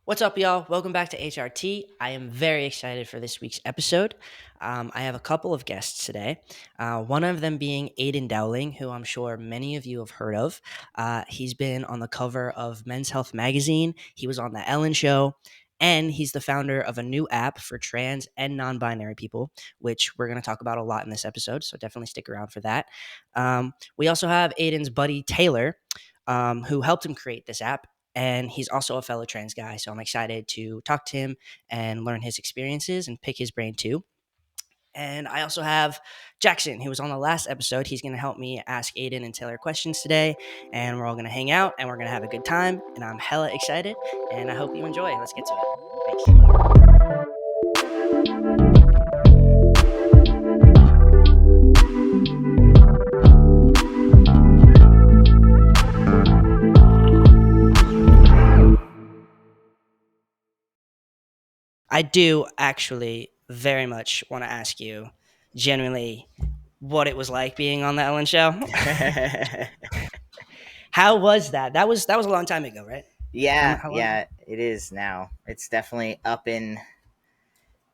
What's up, y'all? Welcome back to HRT. I am very excited for this week's episode. I have a couple of guests today, one of them being Aydian Dowling, who I'm sure many of you have heard of. He's been on the cover of Men's Health magazine, he was on The Ellen Show, and he's the founder of a new app for trans and non binary people, which we're going to talk about a lot in this episode. So definitely stick around for that. We also have Aydian's buddy Taylor, who helped him create this app, and he's also a fellow trans guy. So I'm excited to talk to him and learn his experiences and pick his brain too. And I also have Jaxxon, who was on the last episode. He's going to help me ask Aydian and Taylor questions today. And we're all going to hang out and we're going to have a good time. And I'm hella excited. And I hope you enjoy. Let's get to it. Thanks. I do actually very much want to ask you genuinely what it was like being on the Ellen Show. How was that? That was a long time ago, right? Yeah, How long? yeah, it is now. It's definitely up in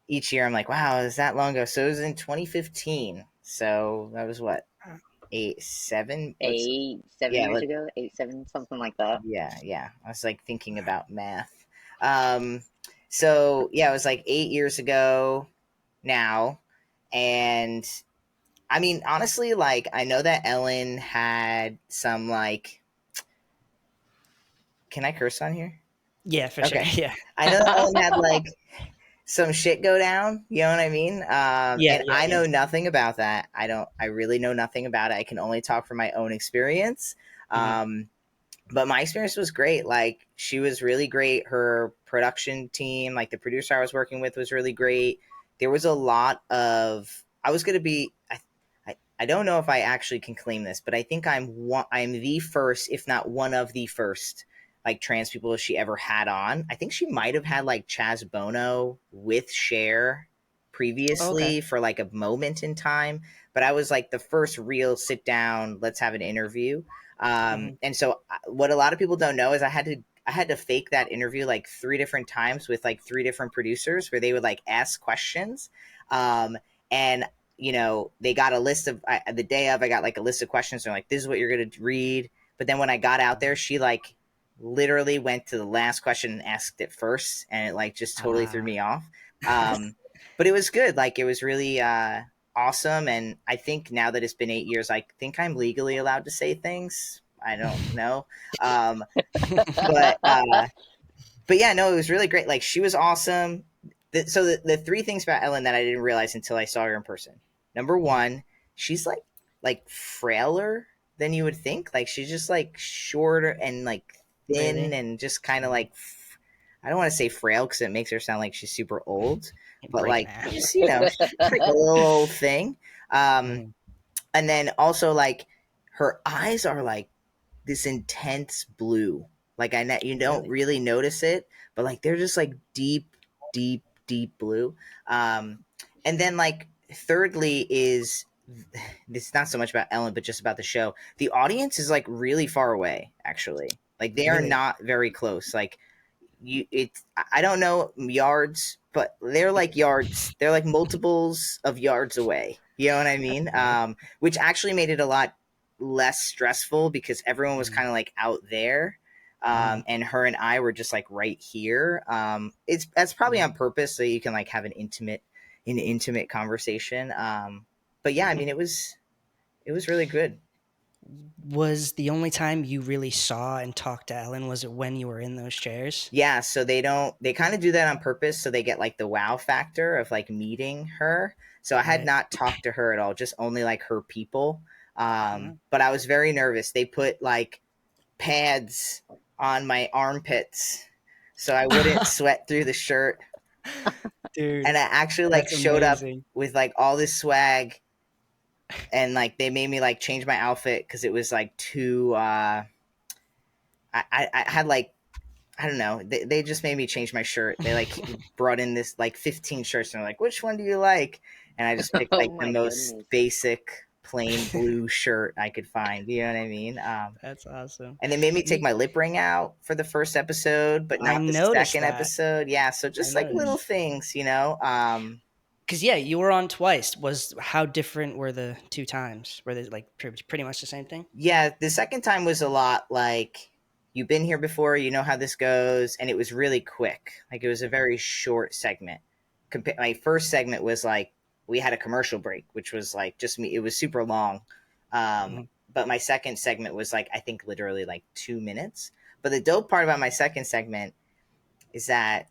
each year. I'm like, wow, is that long ago? So it was in 2015. So that was what, eight, seven? Eight, seven Yeah, years ago, eight, seven, something like that. yeah. I was like thinking about math. Um, so yeah, it was like 8 years ago now, and I mean, honestly, like I know that Ellen had some like. Can I curse on here? Yeah, for sure. Okay. Yeah. I know that Ellen had like some shit go down. You know what I mean? Yeah, And yeah, I yeah. know nothing about that. I really know nothing about it. I can only talk from my own experience. Mhm. Um, but my experience was great. Like, she was really great. Her production team, like the producer I was working with, was really great. There was a lot of, I was going to be, I don't know if I actually can claim this, but I think I'm the first, if not one of the first, like trans people she ever had on. I think she might have had like Chaz Bono with Cher Oh, okay. previously for like a moment in time, but I was like the first real sit down, let's have an interview. Mhm. And so what a lot of people don't know is I had to fake that interview like three different times with like three different producers where they would like ask questions. And they got a list of the day of, I got like a list of questions. They're like, this is what you're going to read. But then when I got out there, she like literally went to the last question and asked it first. And it like just totally threw Ah. me off. Um, but it was good. Like, it was really, awesome. And I think now that it's been 8 years, I think I'm legally allowed to say things. I don't know. Um, but, but yeah, no, it was really great. Like, she was awesome. So the three things about Ellen that I didn't realize until I saw her in person. Number one, she's like frailer than you would think. Like, she's just like shorter and like thin Really? and just kind of like, I don't want to say frail because it makes her sound like she's super old, but Breaking like ass. just she's like a little old thing. Um, Mhm. and then also like her eyes are like this intense blue. Like you don't Really? really notice it, but like they're just like deep blue. Um, and then like thirdly is it's not so much about Ellen, but just about the show. The audience is like really far away. Actually, like they are Really? not very close. Like I don't know yards, but they're like yards. They're like multiples of yards away. You know what I mean? Okay. Which actually made it a lot less stressful because everyone was Mhm. kind of like out there. Mhm. And her and I were just like right here. That's probably Mhm. on purpose so you can like have an intimate conversation. But yeah, I mean, it was really good. Was the only time you really saw and talked to Ellen, was it when you were in those chairs? Yeah, so they kind of do that on purpose so they get like the wow factor of like meeting her. So I had Right. not talked to her at all, just only like her people. Mhm. But I was very nervous. They put like pads on my armpits so I wouldn't sweat through the shirt. Dude, And I actually like that's showed up amazing. with like all this swag, and like they made me like change my outfit because it was like too I had like, I don't know. They just made me change my shirt. They like brought in this like 15 shirts and they're like, which one do you like? And I just picked Oh like the my most goodness. basic plain blue shirt I could find. You know what I mean? That's awesome. And they made me take You, my lip ring out for the first episode, but I not the noticed second that. episode. Yeah, so I just like little noticed. things, Because yeah, you were on twice. Was how different were the two times? Were they like pretty much the same thing? Yeah, the second time was a lot like you've been here before, you know how this goes, and it was really quick. Like it was a very short segment. My first segment was like we had a commercial break, which was like just me. It was super long. Um, Mm-hmm. but my second segment was like I think literally like 2 minutes. But the dope part about my second segment is that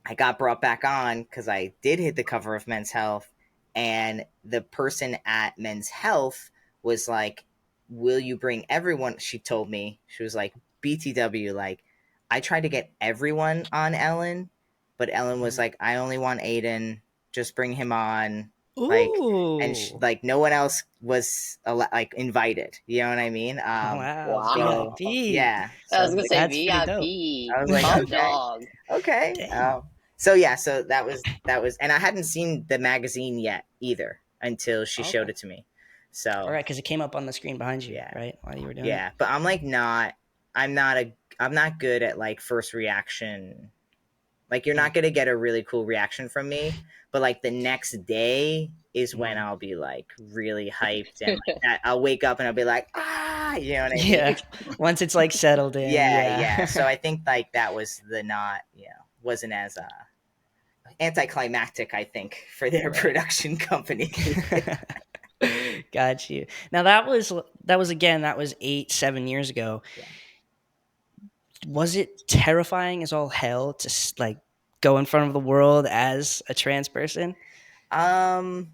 I got brought back on because I did hit the cover of Men's Health, and the person at Men's Health was like, "Will you bring everyone?" She told me, she was like, "BTW, like, I tried to get everyone on Ellen, but Ellen was like, I only want Aiden. Just bring him on." Like, and Ooh, like no one else was like invited. You know what I mean? wow, Wow. So VIP. yeah, I so I was was gonna like, say That's pretty dope. VIP, I was like, top okay, dog. okay. Dang. So yeah, so that was, and I hadn't seen the magazine yet either until she Okay. showed it to me. All So right, because it came up on the screen behind you, yeah, right, while you were doing it. yeah, but I'm like I'm not good at like first reaction. Like you're Mm, not gonna get a really cool reaction from me, but like the next day is when mm. I'll be like really hyped and like that. I'll wake up and I'll be like, you know what I mean? Yeah. Once it's like settled in, Yeah, yeah. yeah. So I think like that was the not, wasn't as anticlimactic, I think, for their Right. production company. Got you. Now that was 8, 7 years ago. Yeah. Was it terrifying as all hell to like go in front of the world as a trans person? Um,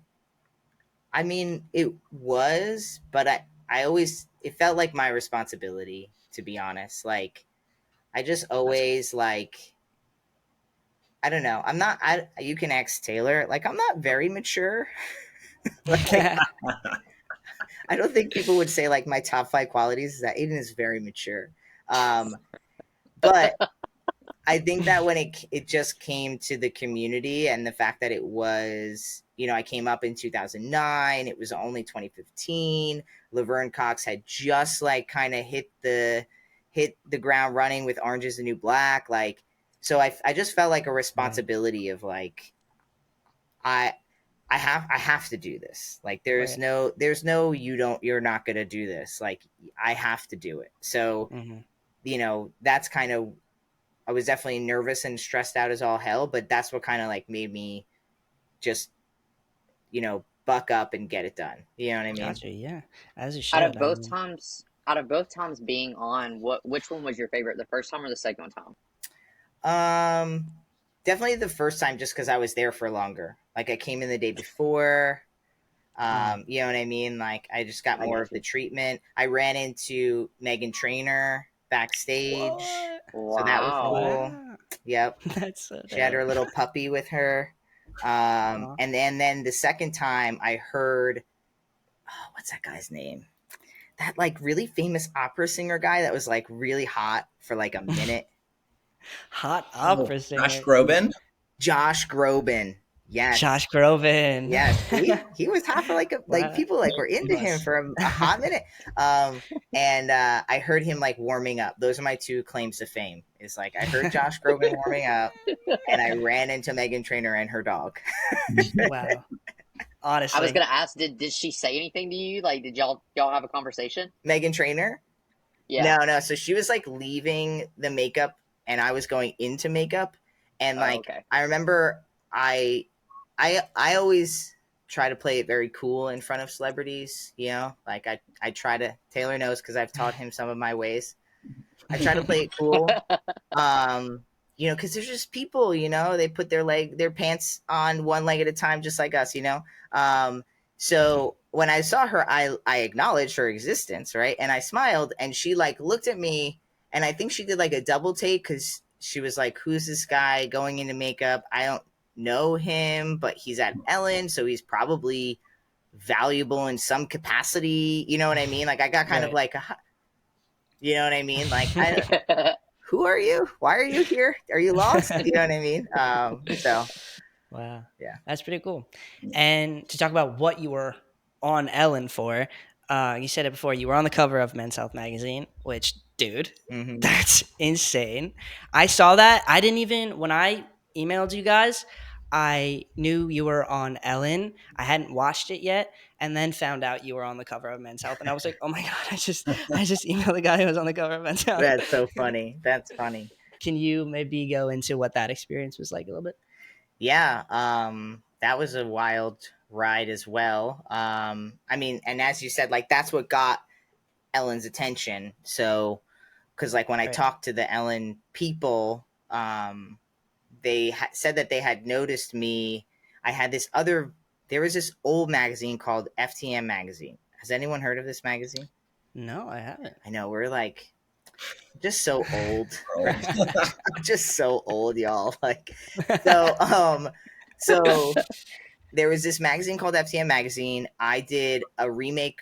I mean, it was, but I always, it felt like my responsibility, to be honest. Like, I just That's good. always, like, I don't know. You can ask Taylor, like, I'm not very mature. Like, I don't think people would say, like, my top five qualities is that Aiden is very mature. Um, but I think that when it just came to the community and the fact that it was, I came up in 2009, it was only 2015. Laverne Cox had just like kind of hit the ground running with Orange is the New Black, like, so I just felt like a Right. responsibility of like I I have to do this. Like there's Right. no you're not going to do this. Like I have to do it. So, Hmm. that's kind of, I was definitely nervous and stressed out as all hell, but that's what kind of like made me just, buck up and get it done. You know what I mean? Gotcha. Yeah, as you Out should. of I both mean, times, out of both times being on, which one was your favorite? The first time or the second time? Um, Definitely the first time just because I was there for longer. Like I came in the day before. mm. You know what I mean? Like I just got I more got of the you. treatment. I ran into Megan Trainor backstage, What? so that was Wow. cool. Wow, Yep. that's so She had her dope. little puppy with her. Aw. And then the second time I heard, oh, what's that guy's name? That like really famous opera singer guy that was like really hot for like a minute. Hot Oh, opera Josh singer, Groban. Josh Groban. Josh Yes. Groban. Yes. He was hot for like Wow, people like were he into him must. for a hot minute. And I heard him like warming up. Those are my two claims to fame. Is like I heard Josh Groban warming up and I ran into Megan Trainor and her dog. Wow. I was Honestly, gonna ask, did she say anything to you? Like, did y'all have a conversation? Megan Trainor? Yeah. No, no. So she was like leaving the makeup and I was going into makeup. And Oh, like okay. I remember I always try to play it very cool in front of celebrities, Like I try to, Taylor knows because I've taught him some of my ways. I try to play it cool. Because there's just people, they put their pants on one leg at a time, just like us. So when I saw her, I acknowledged her existence, right? And I smiled, and she like looked at me, and I think she did like a double take because she was like, "Who's this guy going into makeup? I don't know him, but he's at Ellen, so he's probably valuable in some capacity." You know what I mean? Like I got kind of right. like, you know what I mean? Like who are you? Why are you here? Are you lost? You know what I mean? So Wow, yeah. that's pretty cool. And to talk about what you were on Ellen for. You said it before. You were on the cover of Men's Health magazine, which, dude, Mm-hmm. that's insane. I saw that. I didn't even when I emailed you guys. I knew you were on Ellen. I hadn't watched it yet, and then found out you were on the cover of Men's Health, and I was like, "Oh my god!" I just emailed the guy who was on the cover of Men's Health. That's so funny. That's funny. Can you maybe go into what that experience was like a little bit? Yeah, that was a wild ride as well. I mean, and as you said, like that's what got Ellen's attention. So, because like when I Right. talked to the Ellen people, they said that they had noticed me. I had this other. There was this old magazine called FTM magazine. Has anyone heard of this magazine? No, I haven't. I know we're like just so old, right? Just so old, y'all. Like, so, so there was this magazine called FTM magazine. I did a remake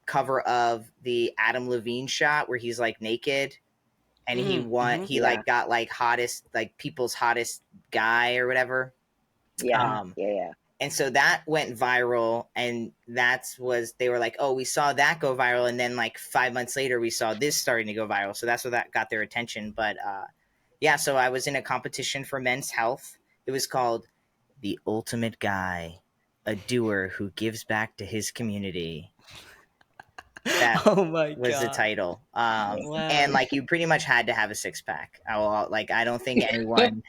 cover of the Adam Levine shot where he's like naked and he won. Mm-hmm. He Yeah, like got like hottest, like people's hottest guy or whatever. yeah, Mm-hmm. Um, yeah, and so that went viral, and that's was they were like, oh, we saw that go viral, and then like 5 months later, we saw this starting to go viral. So that's what that got their attention. But yeah, so I was in a competition for Men's Health. It was called The Ultimate Guy, a doer who gives back to his community. That Oh my was the god! title. And Wow. like you pretty much had to have a six pack. Like I don't think anyone,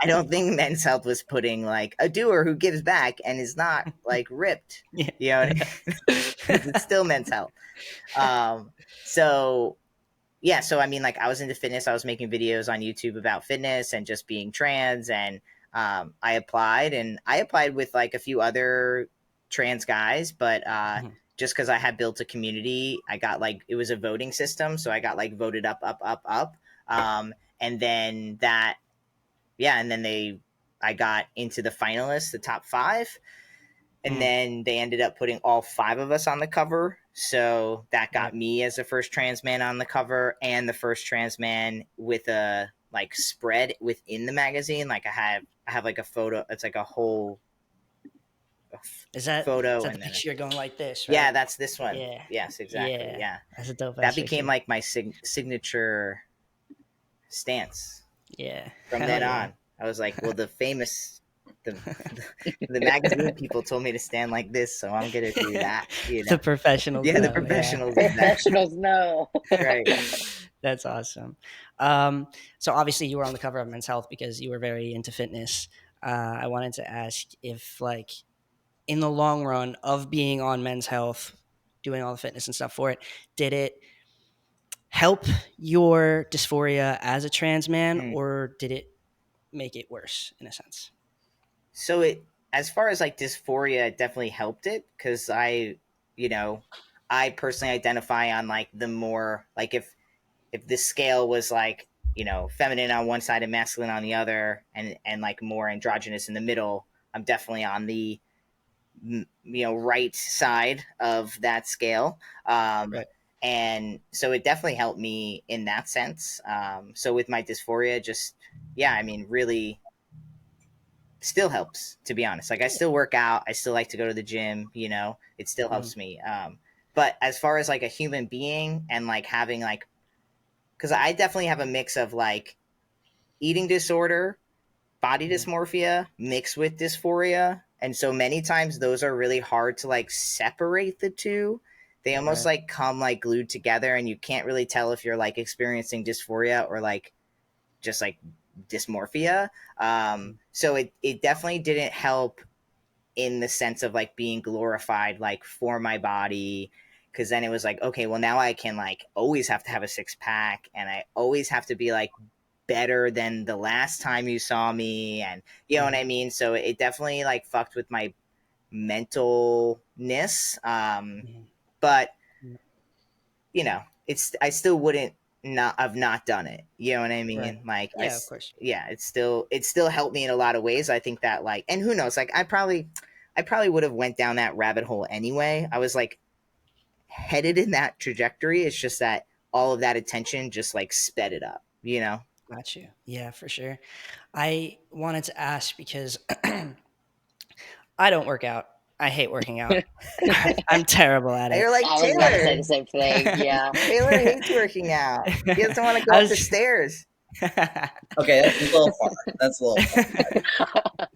I don't think Men's Health was putting like a doer who gives back and is not like ripped. Yeah. You know, because it's still Men's Health. Um, so yeah, so I mean, like I was into fitness. I was making videos on YouTube about fitness and just being trans, and I applied, and I applied with like a few other trans guys, but Mhm. just because I had built a community, I got like it was a voting system, so I got like voted up, up, up, up, and then that, yeah, and then I got into the finalists, the top five, and Mm. then they ended up putting all five of us on the cover. So that got Right. me as the first trans man on the cover and the first trans man with a like spread within the magazine. Like I have like a photo. It's like a whole Is photo that the and then picture going like this, yeah, right? that's this one. Yeah. Yes, exactly. Yeah. Yeah, That's a dope that ass became picture. like my signature stance. Yeah. From Hell then yeah. on, I was like, well, the the magazine people told me to stand like this, so I'm gonna do that. You know, The professionals yeah, the know. Yeah. professionals exactly professionals know. right. That's awesome. So obviously you were on the cover of Men's Health because you were very into fitness. I wanted to ask if, like, in the long run of being on Men's Health, doing all the fitness and stuff for it, did it help your dysphoria as a trans man, Mm. or did it make it worse in a sense? So it, as far as like dysphoria, it definitely helped it because you know, I personally identify on like the more like if this scale was like feminine on one side and masculine on the other, and like more androgynous in the middle, I'm definitely on the right side of that scale. Right. And so it definitely helped me in that sense. So with my dysphoria, just yeah, I mean, really still helps, to be honest. Like I still work out, I still like to go to the gym, it still Mhm. helps me. But as far as like a human being and like having like, because I definitely have a mix of like eating disorder, body Mhm. dysmorphia mixed with dysphoria, and so many times those are really hard to like separate the two. They almost Right. like come like glued together, and you can't really tell if you're like experiencing dysphoria or like just like dysmorphia. Mhm. So it definitely didn't help in the sense of like being glorified like for my body, because then it was like, okay, well now I can like always have to have a six pack, and I always have to be like better than the last time you saw me, and you know what I Mhm. mean. So it definitely like fucked with my mentalness. Mhm. But Mhm. it's I still wouldn't not have not done it. You know what I Right. mean? Like Yeah, of course. yeah, it still helped me in a lot of ways. I think that like, and who knows, like I probably would have went down that rabbit hole anyway. I was like headed in that trajectory. It's just that all of that attention just like sped it up, you know? Got you. Yeah, for sure. I wanted to ask because I don't work out. I hate working out. I'm terrible at And it. you're like, I was about to say the same thing. Yeah. Taylor hates working out. He doesn't want to go I up the was stairs. Okay, that's a little far. That's a little far.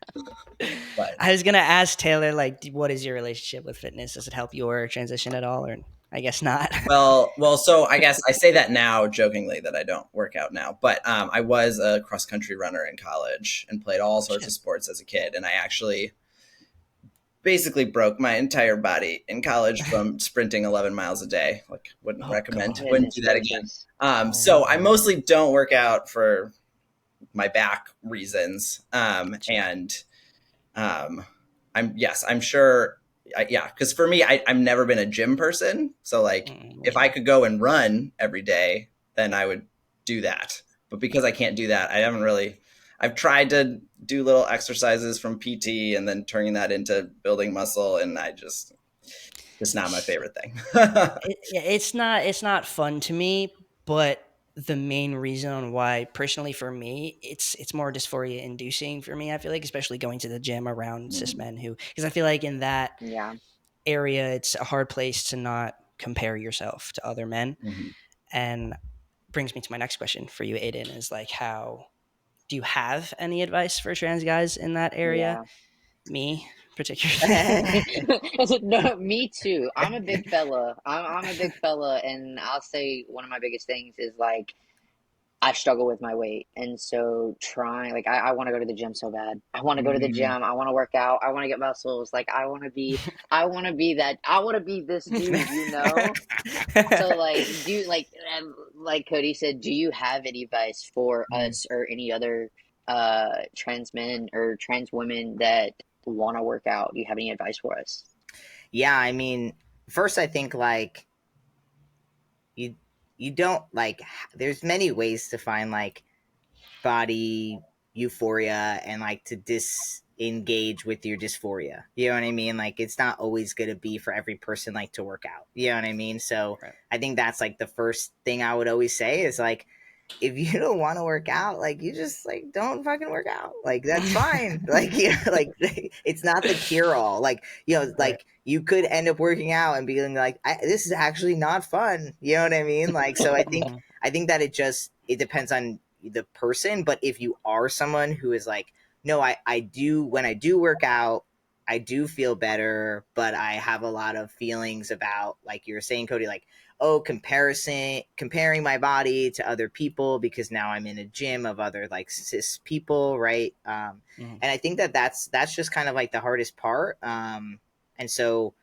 But I was gonna ask Taylor, like, what is your relationship with fitness? Does it help your transition at all, or I guess not? well, so I guess I say that now jokingly that I don't work out now, but I was a cross country runner in college and played all sorts of sports as a kid, and I actually basically broke my entire body in college from sprinting 11 miles a day. Like, wouldn't Oh recommend, God. wouldn't Goodness do that again. gracious. So I mostly don't work out for my back reasons, Gotcha. and I'm sure. Yeah, because for me, I've never been a gym person. So like, if I could go and run every day, then I would do that. But because I can't do that, I haven't really. I've tried to do little exercises from PT and then turning that into building muscle, and it's not my favorite thing. It's not fun to me, but the main reason why, personally for me, it's more dysphoria inducing for me. I feel like, especially going to the gym around cis men because I feel like in that Yeah. area, it's a hard place to not compare yourself to other men. Mhm. And brings me to my next question for you, Aiden, is like, how do you have any advice for trans guys in that area? Yeah. Me, particularly. No, me too. I'm a big fella. I'm a big fella, and I'll say one of my biggest things is like I struggle with my weight, and so trying like I want to go to the gym so bad. I want to go to the gym. I want to work out. I want to get muscles. Like I want to be this dude, you know? So like do like Cody said, do you have any advice for us or any other trans men or trans women that want to work out? Do you have any advice for us? Yeah, I mean, first I think like you you don't like there's many ways to find like body euphoria and like to disengage with your dysphoria. You know what I mean? Like it's not always going to be for every person like to work out. You know what I mean? So Right. I think that's like the first thing I would always say is like if you don't want to work out, like you just like don't fucking work out. Like that's fine. Like like it's not the cure all. Like Right. like you could end up working out and being like, this is actually not fun. You know what I mean? Like so I think that it depends on the person. But if you are someone who is like, no, I do when I do work out, I do feel better, but I have a lot of feelings about like you were saying, Cody, like comparing my body to other people because now I'm in a gym of other like cis people, right? And I think that that's just kind of like the hardest part. And so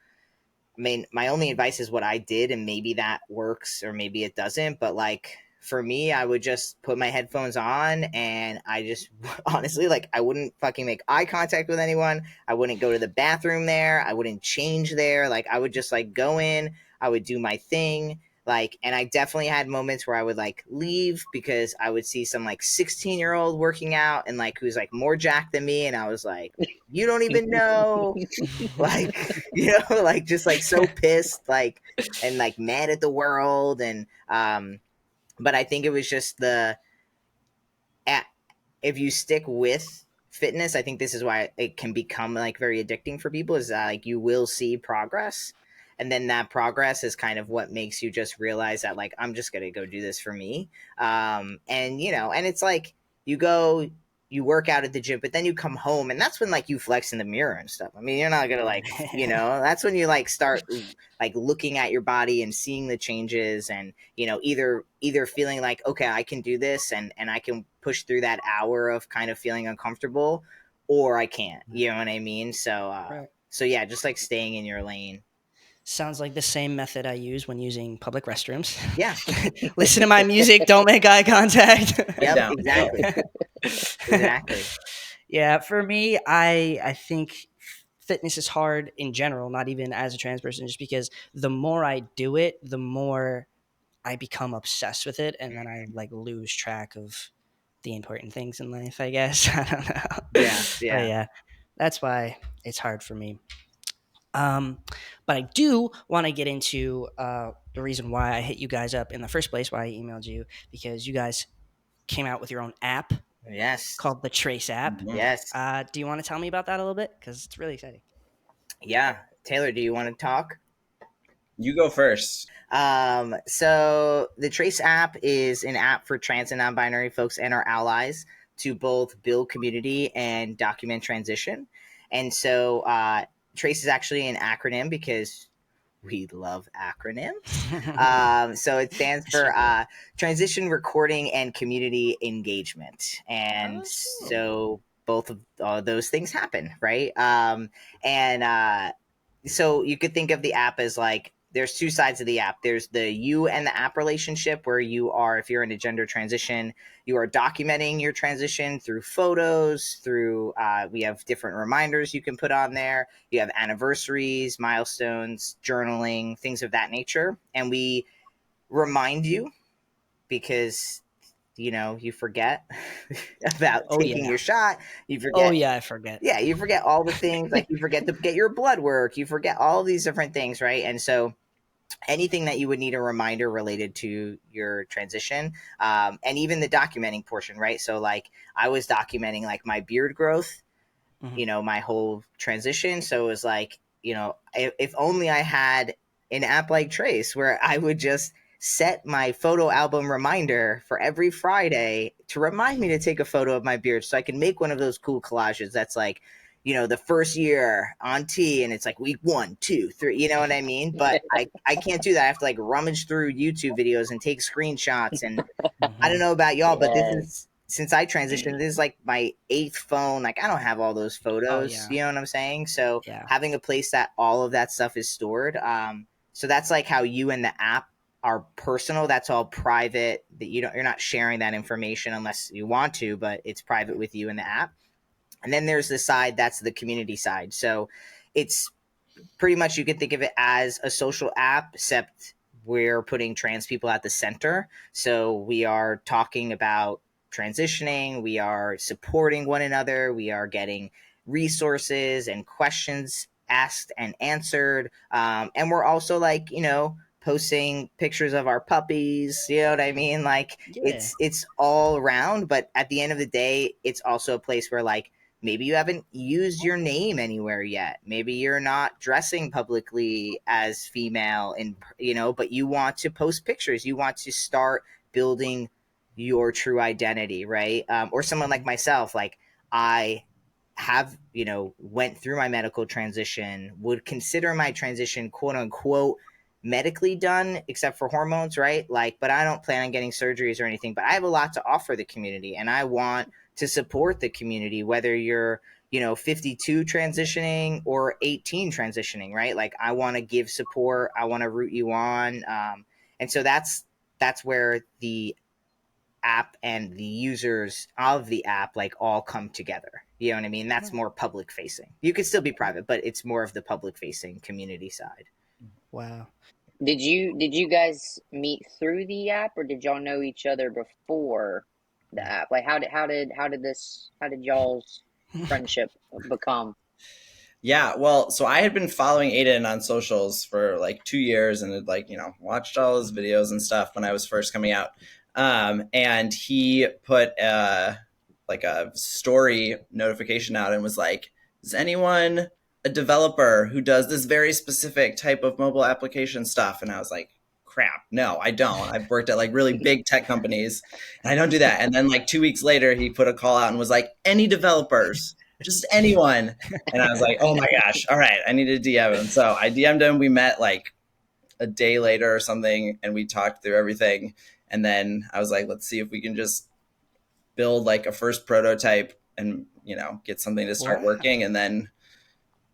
I mean, my only advice is what I did, and maybe that works or maybe it doesn't. But like for me, I would just put my headphones on and I just honestly, like, I wouldn't fucking make eye contact with anyone. I wouldn't go to the bathroom there. I wouldn't change there. Like, I would just like go in, I would do my thing. Like, and I definitely had moments where I would like leave because I would see some like 16-year-old working out and like who's like more jacked than me. And I was like, you don't even know like like just like so pissed like and like mad at the world and but I think it was just if you stick with fitness, I think this is why it can become like very addicting for people is that like you will see progress and then that progress is kind of what makes you just realize that like I'm just gonna go do this for me and and it's like you work out at the gym but then you come home and that's when like you flex in the mirror and stuff. I mean, you're not gonna like that's when you like start like looking at your body and seeing the changes and either feeling like okay I can do this and I can push through that hour of kind of feeling uncomfortable or I can't, you know what I mean? So Right. so yeah, just like staying in your lane. Sounds like the same method I use when using public restrooms. Yeah. Listen to my music, don't make eye contact. Yep, Down. exactly. Exactly. Yeah, for me, I think fitness is hard in general, not even as a trans person, just because the more I do it, the more I become obsessed with it, and then I like lose track of the important things in life, I guess. I don't know. Yeah, But yeah. yeah, that's why it's hard for me. Um, but I do want to get into the reason why I hit you guys up in the first place, why I emailed you, because you guys came out with your own app Yes. called the Trace app. Mhm. Yes. Do you want to tell me about that a little bit? Because it's really exciting. Yeah, Taylor, do you want to talk? You go first. So the Trace app is an app for trans and non-binary folks and our allies to both build community and document transition. And so Trace is actually an acronym because we love acronyms. So it stands Yes, we for do. Transition Recording and Community Engagement. And Oh, cool. so both of those things happen, right? And So you could think of the app as like there's two sides of the app. There's the you and the app relationship where you are, if you're in a gender transition, you are documenting your transition through photos, through we have different reminders you can put on there. You have anniversaries, milestones, journaling, things of that nature. And we remind you because you forget about Oh taking yeah. your shot. You Oh forget yeah, I forget. Yeah, you forget all the things, like you forget to get your blood work, you forget all these different things, right? And so anything that you would need a reminder related to your transition, and even the documenting portion, right? So like I was documenting like my beard growth, Mhm. my whole transition. So it was like, if only I had an app like Trace where I would just set my photo album reminder for every Friday to remind me to take a photo of my beard so I can make one of those cool collages that's like, the first year on T and it's like week 1, 2, 3, you know what I mean? But I can't do that. I have to like rummage through YouTube videos and take screenshots. And I don't Mhm. know about y'all, but this Yes. is since I transitioned, this is like my eighth phone. Like I don't have all those Oh photos. yeah. You know what I'm saying? So Yeah. having a place that all of that stuff is stored. So that's like how you and the app are personal. That's all private. That you're not sharing that information unless you want to, but it's private with you and the app. And then there's the side that's the community side. So it's pretty much you can think of it as a social app, except we're putting trans people at the center. So we are talking about transitioning, we are supporting one another, we are getting resources and questions asked and answered. And we're also like, posting pictures of our puppies, you know what I mean? Like Yeah. it's all around, but at the end of the day, it's also a place where like maybe you haven't used your name anywhere yet. Maybe you're not dressing publicly as female and but you want to post pictures. You want to start building your true identity, right? Or someone like Mhm. myself, like I have, went through my medical transition, would consider my transition quote unquote medically done except for hormones, right? Like, but I don't plan on getting surgeries or anything, but I have a lot to offer the community and I want to support the community, whether you're 52 transitioning or 18 transitioning, right? Like I want to give support, I want to root you on. And so that's where the app and the users of the app like all come together, you know what I mean? That's Right. more public facing. You could still be private, but it's more of the public facing community side. Wow. Did you guys meet through the app, or did y'all know each other before the app? Like how did y'all's friendship become? Yeah, well, so I had been following Aiden on socials for like 2 years and had like, watched all his videos and stuff when I was first coming out. And he put like a story notification out and was like, is anyone a developer who does this very specific type of mobile application stuff? And I was like, crap, no, I don't. I've worked at like really big tech companies and I don't do that. And then like 2 weeks later, he put a call out and was like, any developers, just anyone. And I was like, oh my gosh, all right, I need to DM him. So I DM'd him. We met like a day later or something and we talked through everything. And then I was like, let's see if we can just build like a first prototype and, get something to start Wow. working. And then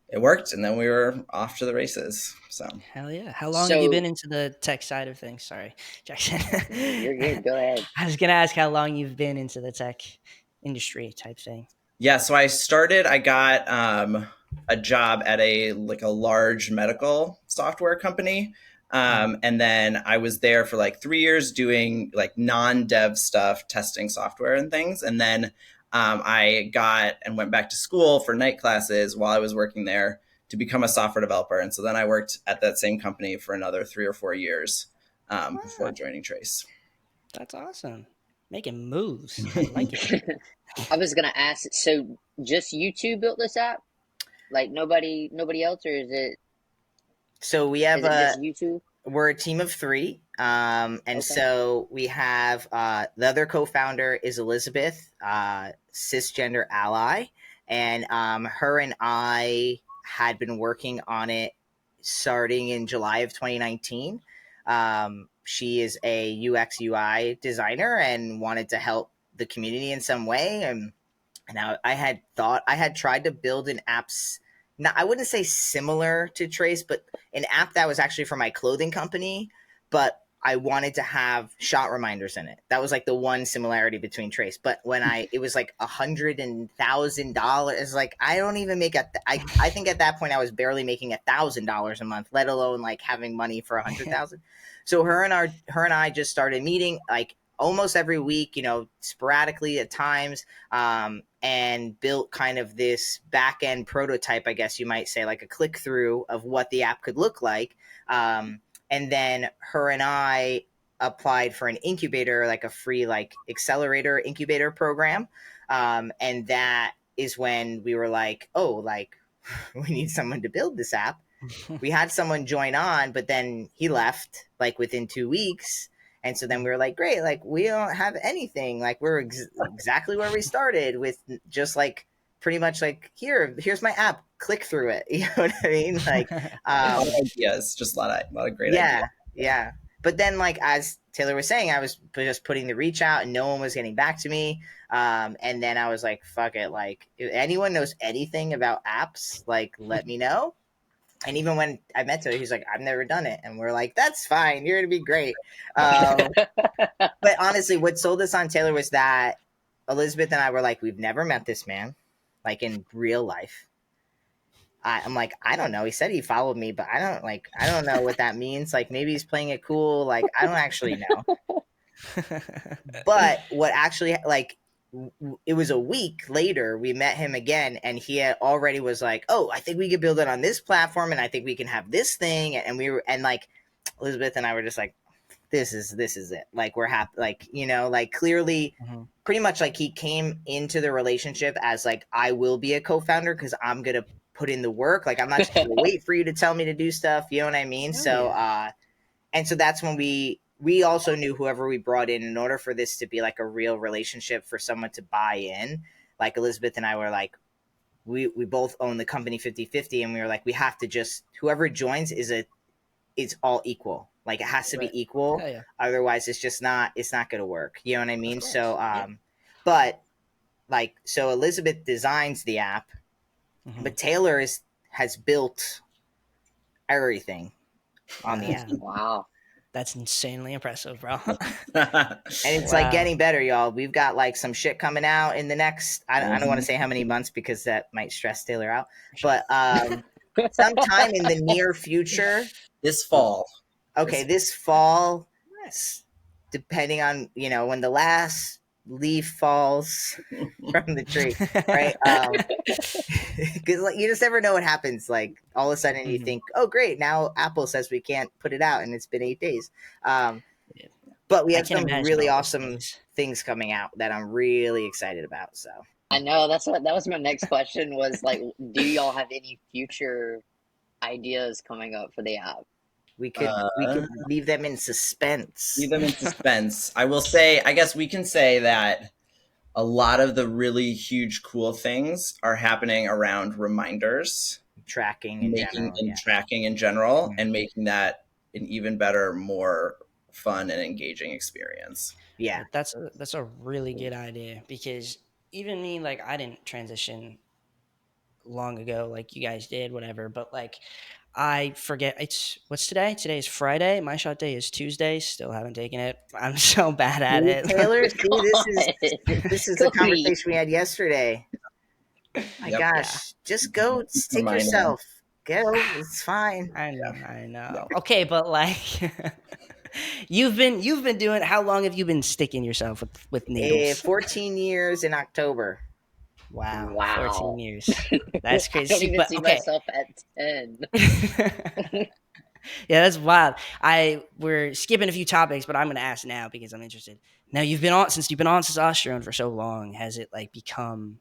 it worked. And then we were off to the races. So Hell yeah. How long have you been So into the tech side of things? Sorry, Jackson. you're good. Go ahead. I was gonna ask how long you've been into the tech industry type thing. yeah, so I got a job at a large medical software company. Mhm. And then I was there for like 3 years doing like non-dev stuff, testing software and things. And then I got and went back to school for night classes while I was working there to become a software developer. And so then I worked at that same company for another 3 or 4 years before Wow, joining Trace. that's awesome. Making moves. I like it. I was gonna ask. So just you two built this app? Like nobody else, or So we have is it just you two? we're a team of three. And Okay. so we have the other co-founder is Elizabeth, cisgender ally, and her and I had been working on it starting in July of 2019. She is a UX UI designer and wanted to help the community in some way, and I had tried to build an apps. Not, I wouldn't say similar to Trace, but an app that was actually for my clothing company, but I wanted to have shot reminders in it. That was like the one similarity between Trace. But when it was like $100,000. It's like I don't even make I think at that point I was barely making $1,000 a month, let alone like having money for 100,000. So her and I just started meeting like almost every week, sporadically at times, and built kind of this back end prototype, I guess you might say, like a click through of what the app could look like. And then her and I applied for an incubator, like a free like accelerator incubator program. And that is when we were like, oh, like we need someone to build this app. We had someone join on, but then he left like within 2 weeks. And so then we were like, great, like we don't have anything. Like we're exactly where we started with just like pretty much like here's my app, click through it. You know what I mean? Like, A lot of ideas, just a lot of great yeah, ideas. yeah. But then like as Taylor was saying, I was just putting the reach out and no one was getting back to me. And then I was like, fuck it. Like if anyone knows anything about apps, like let me know. And even when I met Taylor, he's like, I've never done it. And we're like, that's fine. You're going to be great. But honestly, what sold us on Taylor was that Elizabeth and I were like, we've never met this man, like in real life. I'm like, I don't know. He said he followed me, but I don't know what that means. Like maybe he's playing it cool. Like I don't actually know. But what actually like it was a week later we met him again and he had already was like, oh, I think we could build it on this platform and I think we can have this thing. And we were, and like Elizabeth and I were just like, this is it. Like we're happy, like, like clearly pretty much like he came into the relationship as like, I will be a co-founder because I'm going to put in the work. Like I'm not just going to wait for you to tell me to do stuff. You know what I mean? So and so that's when we also knew whoever we brought in order for this to be like a real relationship for someone to buy in, like Elizabeth and I were like, we both own the company 50-50 and we were like, we have to just, whoever joins it's all equal. Like it has to be equal. Otherwise it's not going to work. You know what I mean? So, but like, so Elizabeth designs the app, but Taylor has built everything on the app. Wow. That's insanely impressive, bro. And it's like getting better, y'all. We've got like some shit coming out in the next, I don't want to say how many months because that might stress Taylor out, but sometime in the near future. This fall. Okay, this fall, depending on, when the last leaf falls from the tree, right? Because like, you just never know what happens. Like all of a sudden you think, oh great, now Apple says we can't put it out and it's been 8 days. But we have some really awesome things coming out that I'm really excited about. So I know that was my next question was like, do y'all have any future ideas coming up for the app? We could leave them in suspense. I will say, I guess we can say that a lot of the really huge cool things are happening around reminders, tracking in general, and making that an even better, more fun and engaging experience. Yeah, that's a really good idea because even me, like I didn't transition long ago like you guys did, whatever, but like I forget what's today? Today is Friday. My shot day is Tuesday. Still haven't taken it. I'm so bad at it. Taylor, this is the conversation we had yesterday. My gosh, just go stick yourself. Go, it's fine. I know. Okay, but like you've been doing. How long have you been sticking yourself with needles? 14 years in October. Wow. 14 years. That's crazy. I don't even see myself at 10. Yeah, that's wild. We're skipping a few topics, but I'm going to ask now because I'm interested. Now, you've been on since testosterone for so long. Has it like become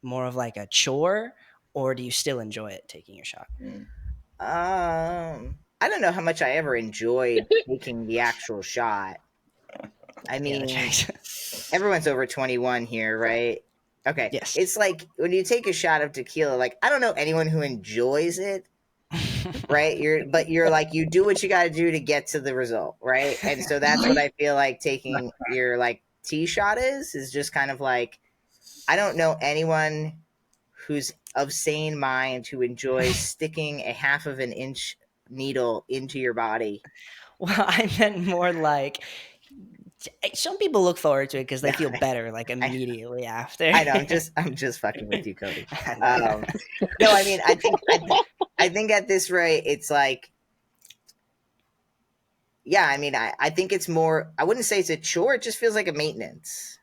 more of like a chore, or do you still enjoy it taking your shot? I don't know how much I ever enjoyed taking the actual shot. I Yeah, mean, everyone's over 21 here, right? Okay. Yes. It's like when you take a shot of tequila, like I don't know anyone who enjoys it, right? You're like you do what you got to do to get to the result, right? And so that's what I feel like taking your like tea shot is just kind of like I don't know anyone who's of sane mind who enjoys sticking a half of an inch needle into your body. Well, I meant more like some people look forward to it because they No, feel better like I, immediately after. I know. I'm just fucking with you, Cody. No, I mean, I think at this rate, it's like, yeah. I mean, I think it's more. I wouldn't say it's a chore. It just feels like a maintenance.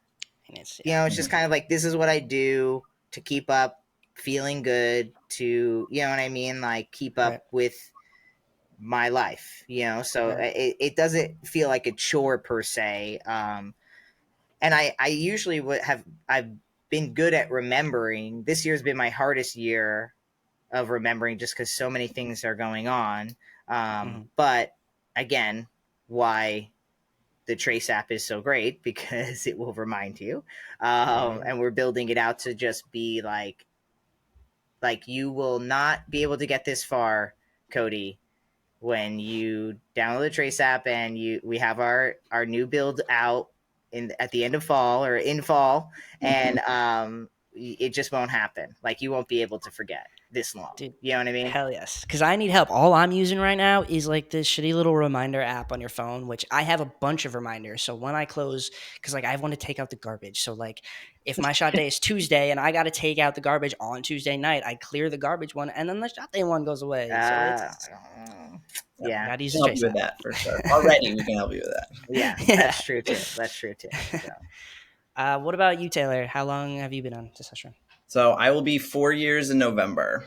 You know, it's just kind of like this is what I do to keep up feeling good. To you know what I mean, like keep up Right. with my life. You know, so Right. it doesn't feel like a chore per se. And I usually would have I've been good at remembering. This year's been my hardest year of remembering just because so many things are going on. But again, why the Trace app is so great because it will remind you, and we're building it out to just be like you will not be able to get this far, Cody, when you download the Trace app and we have our new build out in at the end of fall or in fall, and it just won't happen. Like you won't be able to forget this long. Dude, you know what I mean? hell yes. Because I need help. All I'm using right now is like this shitty little reminder app on your phone, which I have a bunch of reminders. So when I close, because like I want to take out the garbage. So like if my shot day is Tuesday and I got to take out the garbage on Tuesday night, I clear the garbage one and then the shot day one goes away. So it's yeah. gotta use We the can help Trace you with app. that for sure. Already, we can help you with that. Yeah, Yeah. that's true too. That's true too. So. What about you, Taylor? How long have you been on testosterone? So I will be 4 years in November.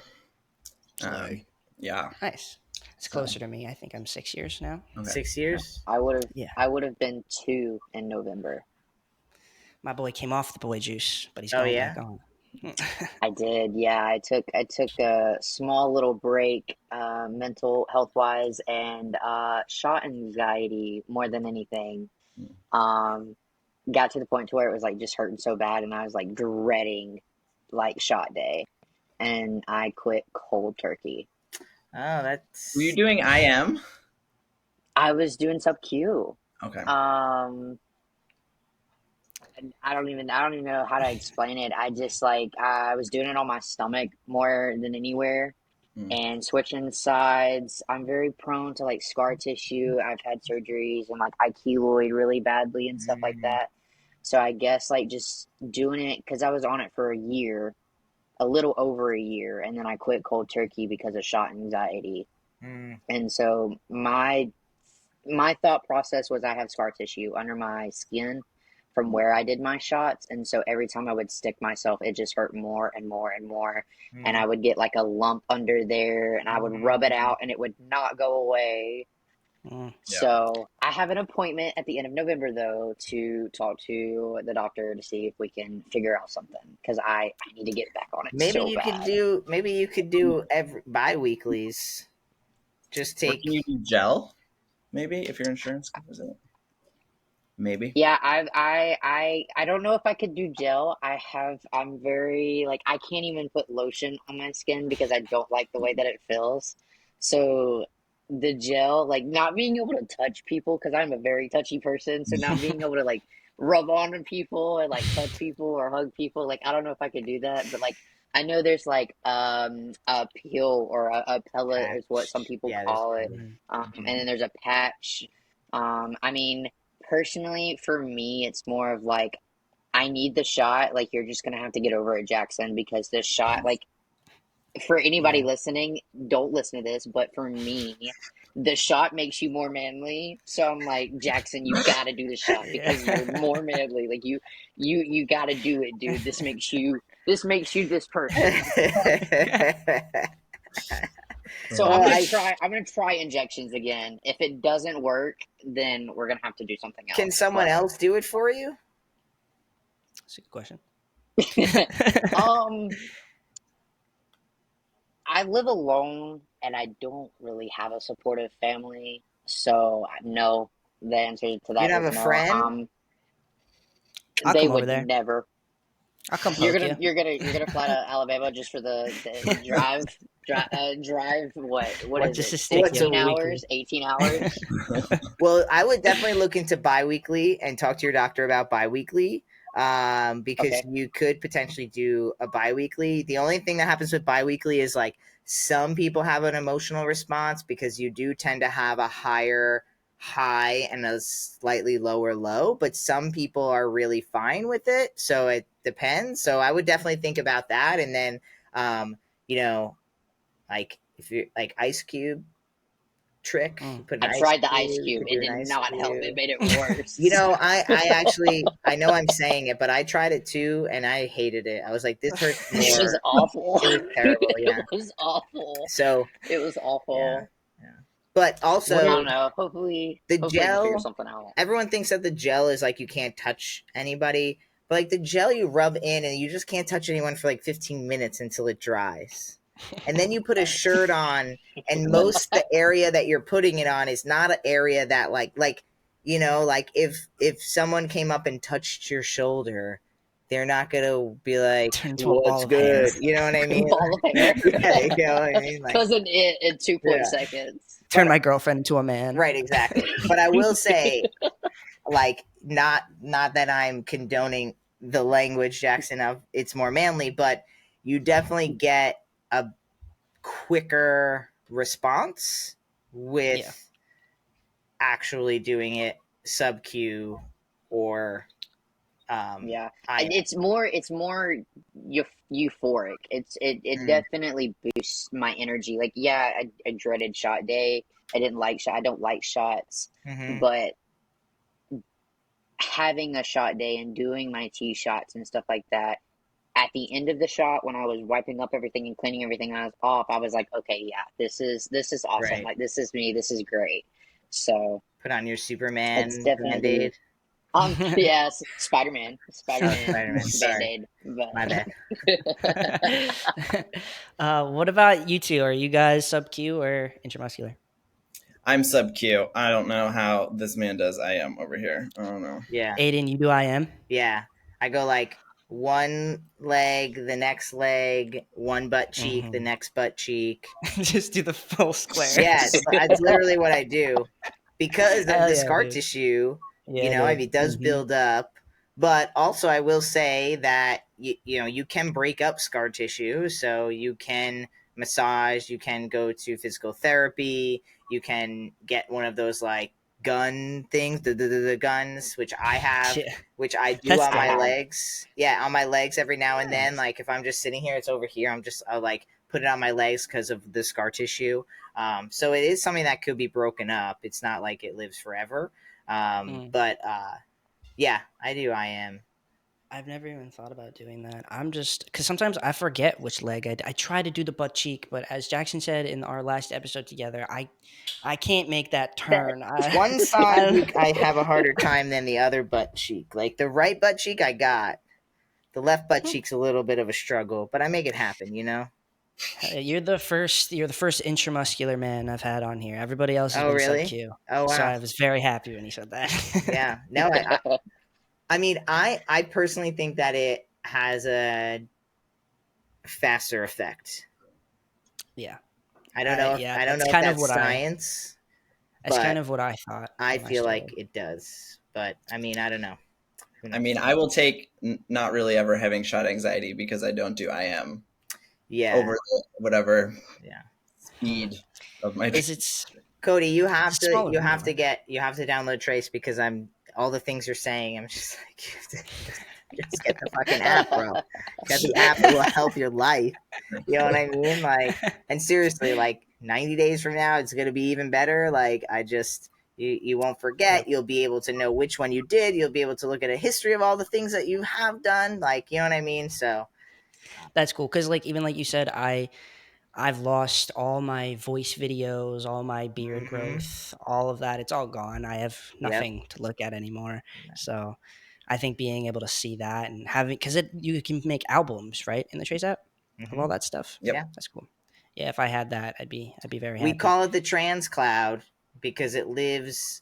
Yeah. Nice. It's closer to me. I think I'm 6 years now. Okay. 6 years. I would Yeah. have been 2 in November. My boy came off the boy juice, but he's Oh, going yeah? back on. I did, yeah. I took a small little break, mental health wise, and shot anxiety more than anything. Got to the point to where it was like just hurting so bad, and I was like dreading like shot day, and I quit cold turkey. Oh, that's. Were you doing IM? I was doing sub Q. Okay. I don't even know how to explain it. I just like I was doing it on my stomach more than anywhere and switching sides. I'm very prone to like scar tissue. I've had surgeries and like I keloid really badly and stuff like that. So I guess like just doing it because I was on it for a year, a little over a year, and then I quit cold turkey because of shot anxiety. And so my thought process was I have scar tissue under my skin from where I did my shots, and so every time I would stick myself, it just hurt more and more and more, and I would get like a lump under there, and I would rub it out, and it would not go away. So I have an appointment at the end of November though to talk to the doctor to see if we can figure out something because I need to get back on it Maybe so you bad. could do every bi-weeklies. Just Or take. can you do gel? Maybe if your insurance covers it. Maybe. Yeah, I don't know if I could do gel. I'm very like I can't even put lotion on my skin because I don't like the way that it feels. So the gel, like not being able to touch people because I'm a very touchy person, so not being able to like rub on people and like touch people or hug people, like I don't know if I could do that, but like I know there's like a peel or a pellet is what some people Yeah, call it. there's. And then there's a patch. I mean personally, for me, it's more of like I need the shot. Like you're just gonna have to get over it, Jaxxon, because this shot, like for anybody listening, don't listen to this, but for me, the shot makes you more manly. So I'm like, Jaxxon, you gotta do the shot because you're more manly. Like you gotta do it, dude. This makes you this person. So Well, I'm gonna try injections again. If it doesn't work, then we're gonna have to do something else. Can someone else do it for you? That's a good question. I live alone and I don't really have a supportive family. So no, the answer to You that don't is have a no. friend? I'll They come over would there. never. I'll come poke you. You're gonna fly to Alabama just for the drive. What What, is just it? to stick What's you? a 16 hours, 18 hours. Well, I would definitely look into biweekly and talk to your doctor about biweekly, because Okay. you could potentially do a biweekly. The only thing that happens with biweekly is like some people have an emotional response because you do tend to have a higher high and a slightly lower low, but some people are really fine with it. So it depends. So I would definitely think about that. And then, um, you know, like if you're like Ice Cube trick. You put an I ice tried the ice cube. You cube. could It do an did ice not help. It cube. made it You worse. know, I actually I know I'm saying it, but I tried it too, and I hated it. I was like, this hurts It was more. awful. It was terrible. It Yeah. was awful. So It was yeah, awful. yeah. But What I are don't also know. Hopefully, the hopefully they figure gel. something out. Everyone thinks that the gel is like you can't touch anybody, but like the gel you rub in, and you just can't touch anyone for like 15 minutes until it dries. And then you put a shirt on, and most the area that you're putting it on is not an area that like like if someone came up and touched your shoulder, they're not gonna be like, turn into a ball what's of hair? good, you know what I mean? Ball of hair. Yeah, you know what I mean, like, Cousin it in 2 yeah, seconds. Turn but my girlfriend into a man. right, exactly. But I will say, like, not that I'm condoning the language, Jaxxon, of it's more manly, but you definitely get a quicker response with Yeah. actually doing it sub Q or Yeah, I and it's more euphoric. It mm, definitely boosts my energy. Like, yeah, I dreaded shot day. I didn't like shot. I don't like shots, mm-hmm. but having a shot day and doing my tee shots and stuff like that. At the end of the shot, when I was wiping up everything and cleaning everything I was off, I was like, okay, yeah, this is awesome. Right. Like, this is me. This is great. So Put on your it's Superman definitely band-aid. yes, Spider-Man, Oh, Spider-Man Spider-Man. Sorry, Band-Aid, but my bad. What about you two? Are you guys sub Q or intramuscular? I'm sub Q. I don't know how this man does IM over here. I don't know. Yeah, Aiden, you do IM? yeah. I go like one leg, the next leg, one butt cheek, the Mm-hmm. next butt cheek. Just do the full square. Yeah, it's literally what I do because of Hell the yeah, scar dude. tissue. Yeah, I dude. mean, it does build up, but also I will say that you can break up scar tissue, so you can massage, you can go to physical therapy, you can get one of those like gun things, the guns, which I have, Yeah, which I do that's on I my dope. have. legs. Yeah, on my legs every now and then. Nice. Like if I'm just sitting here, it's over here. I'll like put it on my legs because of the scar tissue. So it is something that could be broken up. It's not like it lives forever. Mm. But yeah, I do. I am. I've never even thought about doing that. I'm just because sometimes I forget which leg I try to do the butt cheek, but as Jaxxon said in our last episode together, I can't make that That turn. One side I I have a harder time than the other butt cheek. Like the right butt cheek, I got. The left butt cheek's a little bit of a struggle, but I make it happen. You're the first intramuscular man I've had on here. Everybody else has Oh been sub really? Q. Oh So wow. I was very happy when you said that. Yeah. No, I mean, I personally think that it has a faster effect. Yeah. I don't know if that's science, That's kind but of what I thought I when I feel like started. it does. But I mean, I don't know. Who I knows? mean, I will take not really ever having shot anxiety because I don't do IM Yeah. over whatever Yeah. speed of my. It's Cody, it's a smaller number. you have to download Trace because I'm all the things you're saying. I'm just like you have to just get the fucking app, bro. Get the app; it will help your life. You know what I mean? Like, and seriously, like 90 days from now, it's gonna be even better. Like, you won't forget. Yep. You'll be able to know which one you did. You'll be able to look at a history of all the things that you have done. Like, you know what I mean? So, That's cool because like even like you said, I've lost all my voice videos, all my beard mm-hmm. growth, all of that. It's all gone. I have Yep. nothing to look at anymore. So I think being able to see that and having because it you can make albums right in the Trace app of Mm-hmm. all that stuff. Yep. Yeah. That's cool. Yeah, if I had that, I'd be very We happy. call it the trans cloud because it lives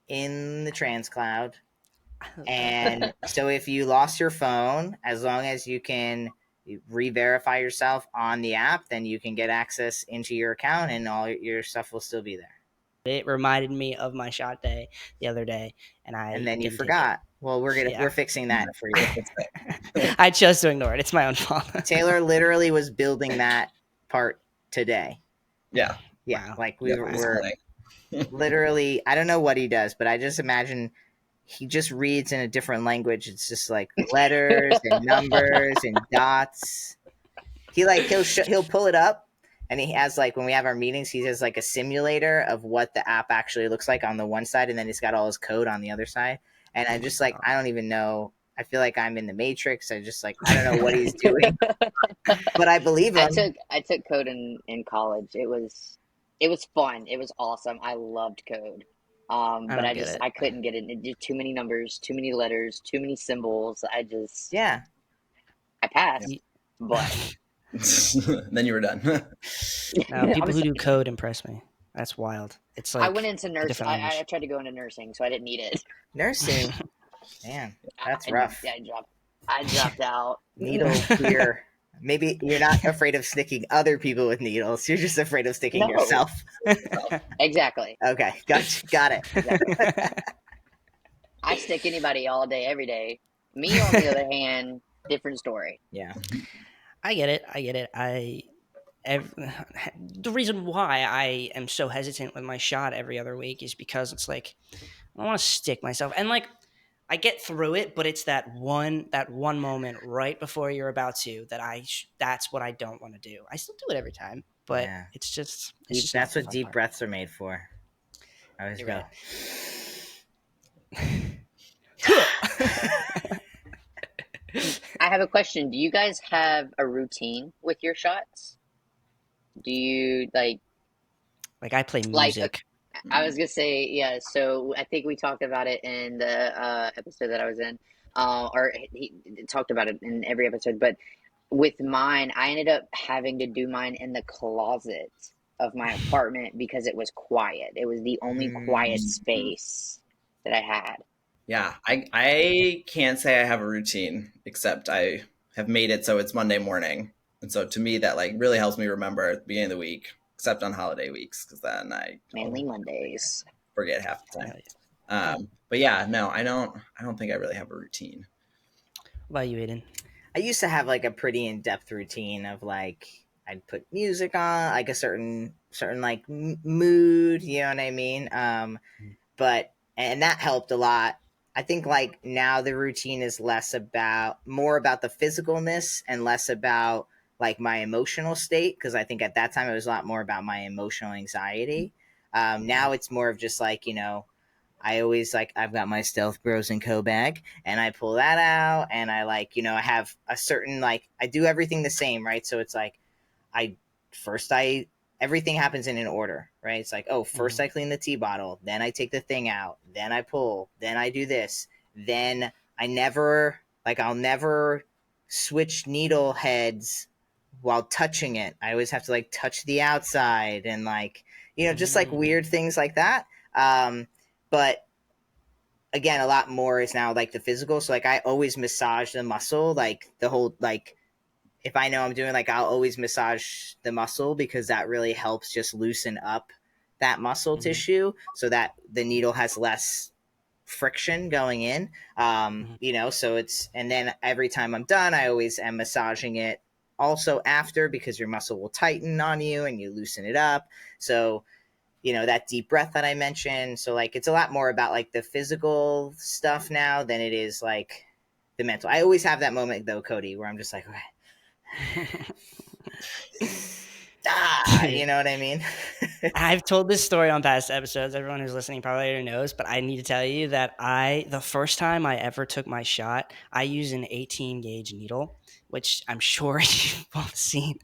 in the trans cloud. And so if you lost your phone, as long as you can re-verify yourself on the app, then you can get access into your account and all your stuff will still be there. It reminded me of my shot day the other day, and I And then you didn't take it. forgot. Well, Yeah. we're fixing that for you. I chose to ignore it. It's my own fault. Taylor literally was building that part today. Yeah. Yeah, Wow. like Yeah, we're literally, I don't know what he does, but I just imagine he just reads in a different language. It's just like letters and numbers and dots. He'll pull it up, and he has like when we have our meetings, he has like a simulator of what the app actually looks like on the one side, and then he's got all his code on the other side. And I'm just like, I don't even know. I feel like I'm in the Matrix. I just like I don't know what he's doing, but I believe him. I took code in college. It was fun. It was awesome. I loved code. But I couldn't get it. It did too many numbers, too many letters, too many symbols. Yeah. I passed, but then you were done. No, people who do code impress me. That's wild. It's like I went into nursing. I language. tried to go into nursing, so I didn't need it. Nursing, man, that's rough. I dropped out. Needle fear. Maybe you're not afraid of sticking other people with needles. You're just afraid of sticking No. yourself. Exactly. Okay, got it. Exactly. I stick anybody all day, every day. Me, on the other hand, different story. Yeah. I get it. The reason why I am so hesitant with my shot every other week is because it's like I don't want to stick myself, and like I get through it, but it's that one moment right before you're about to that's what I don't want to do. I still do it every time, but it's just that's what deep breaths are made for. I always go. I have a question. Do you guys have a routine with your shots? Do you like I play music? I was gonna say, yeah. So I think we talked about it in the episode that I was in, or he talked about it in every episode. But with mine, I ended up having to do mine in the closet of my apartment because it was quiet. It was the only quiet space that I had. Yeah, I can't say I have a routine, except I have made it so it's Monday morning. And so to me, that like really helps me remember at the beginning of the week, except on holiday weeks, because then mainly Mondays forget half the time. But yeah, no, I don't think I really have a routine. What about you, Aydian? I used to have like a pretty in-depth routine of like I'd put music on, like a certain like mood, you know what I mean? But and that helped a lot. I think like now the routine is more about the physicalness and less about like my emotional state, because I think at that time it was a lot more about my emotional anxiety. Now it's more of just like, I always like I've got my Stealth Bros and Co bag, and I pull that out, and I like I have a certain like I do everything the same, right? So it's like everything happens in an order, right? It's like, first I clean the tea bottle, then I take the thing out, then I pull, then I do this, then I'll never switch needle heads while touching it. I always have to like touch the outside and like just like weird things like that. But again, a lot more is now like the physical. So like I always massage the muscle, like the whole like if I know I'm doing like I'll always massage the muscle, because that really helps just loosen up that muscle tissue so that the needle has less friction going in. So it's, and then every time I'm done, I always am massaging it also after, because your muscle will tighten on you and you loosen it up. So that deep breath that I mentioned. So like it's a lot more about like the physical stuff now than it is like the mental. I always have that moment though, Cody, where I'm just like, okay. You know what I mean? I've told this story on past episodes. Everyone who's listening probably already knows, but I need to tell you that the first time I ever took my shot, I used an 18 gauge needle, which I'm sure you've both seen.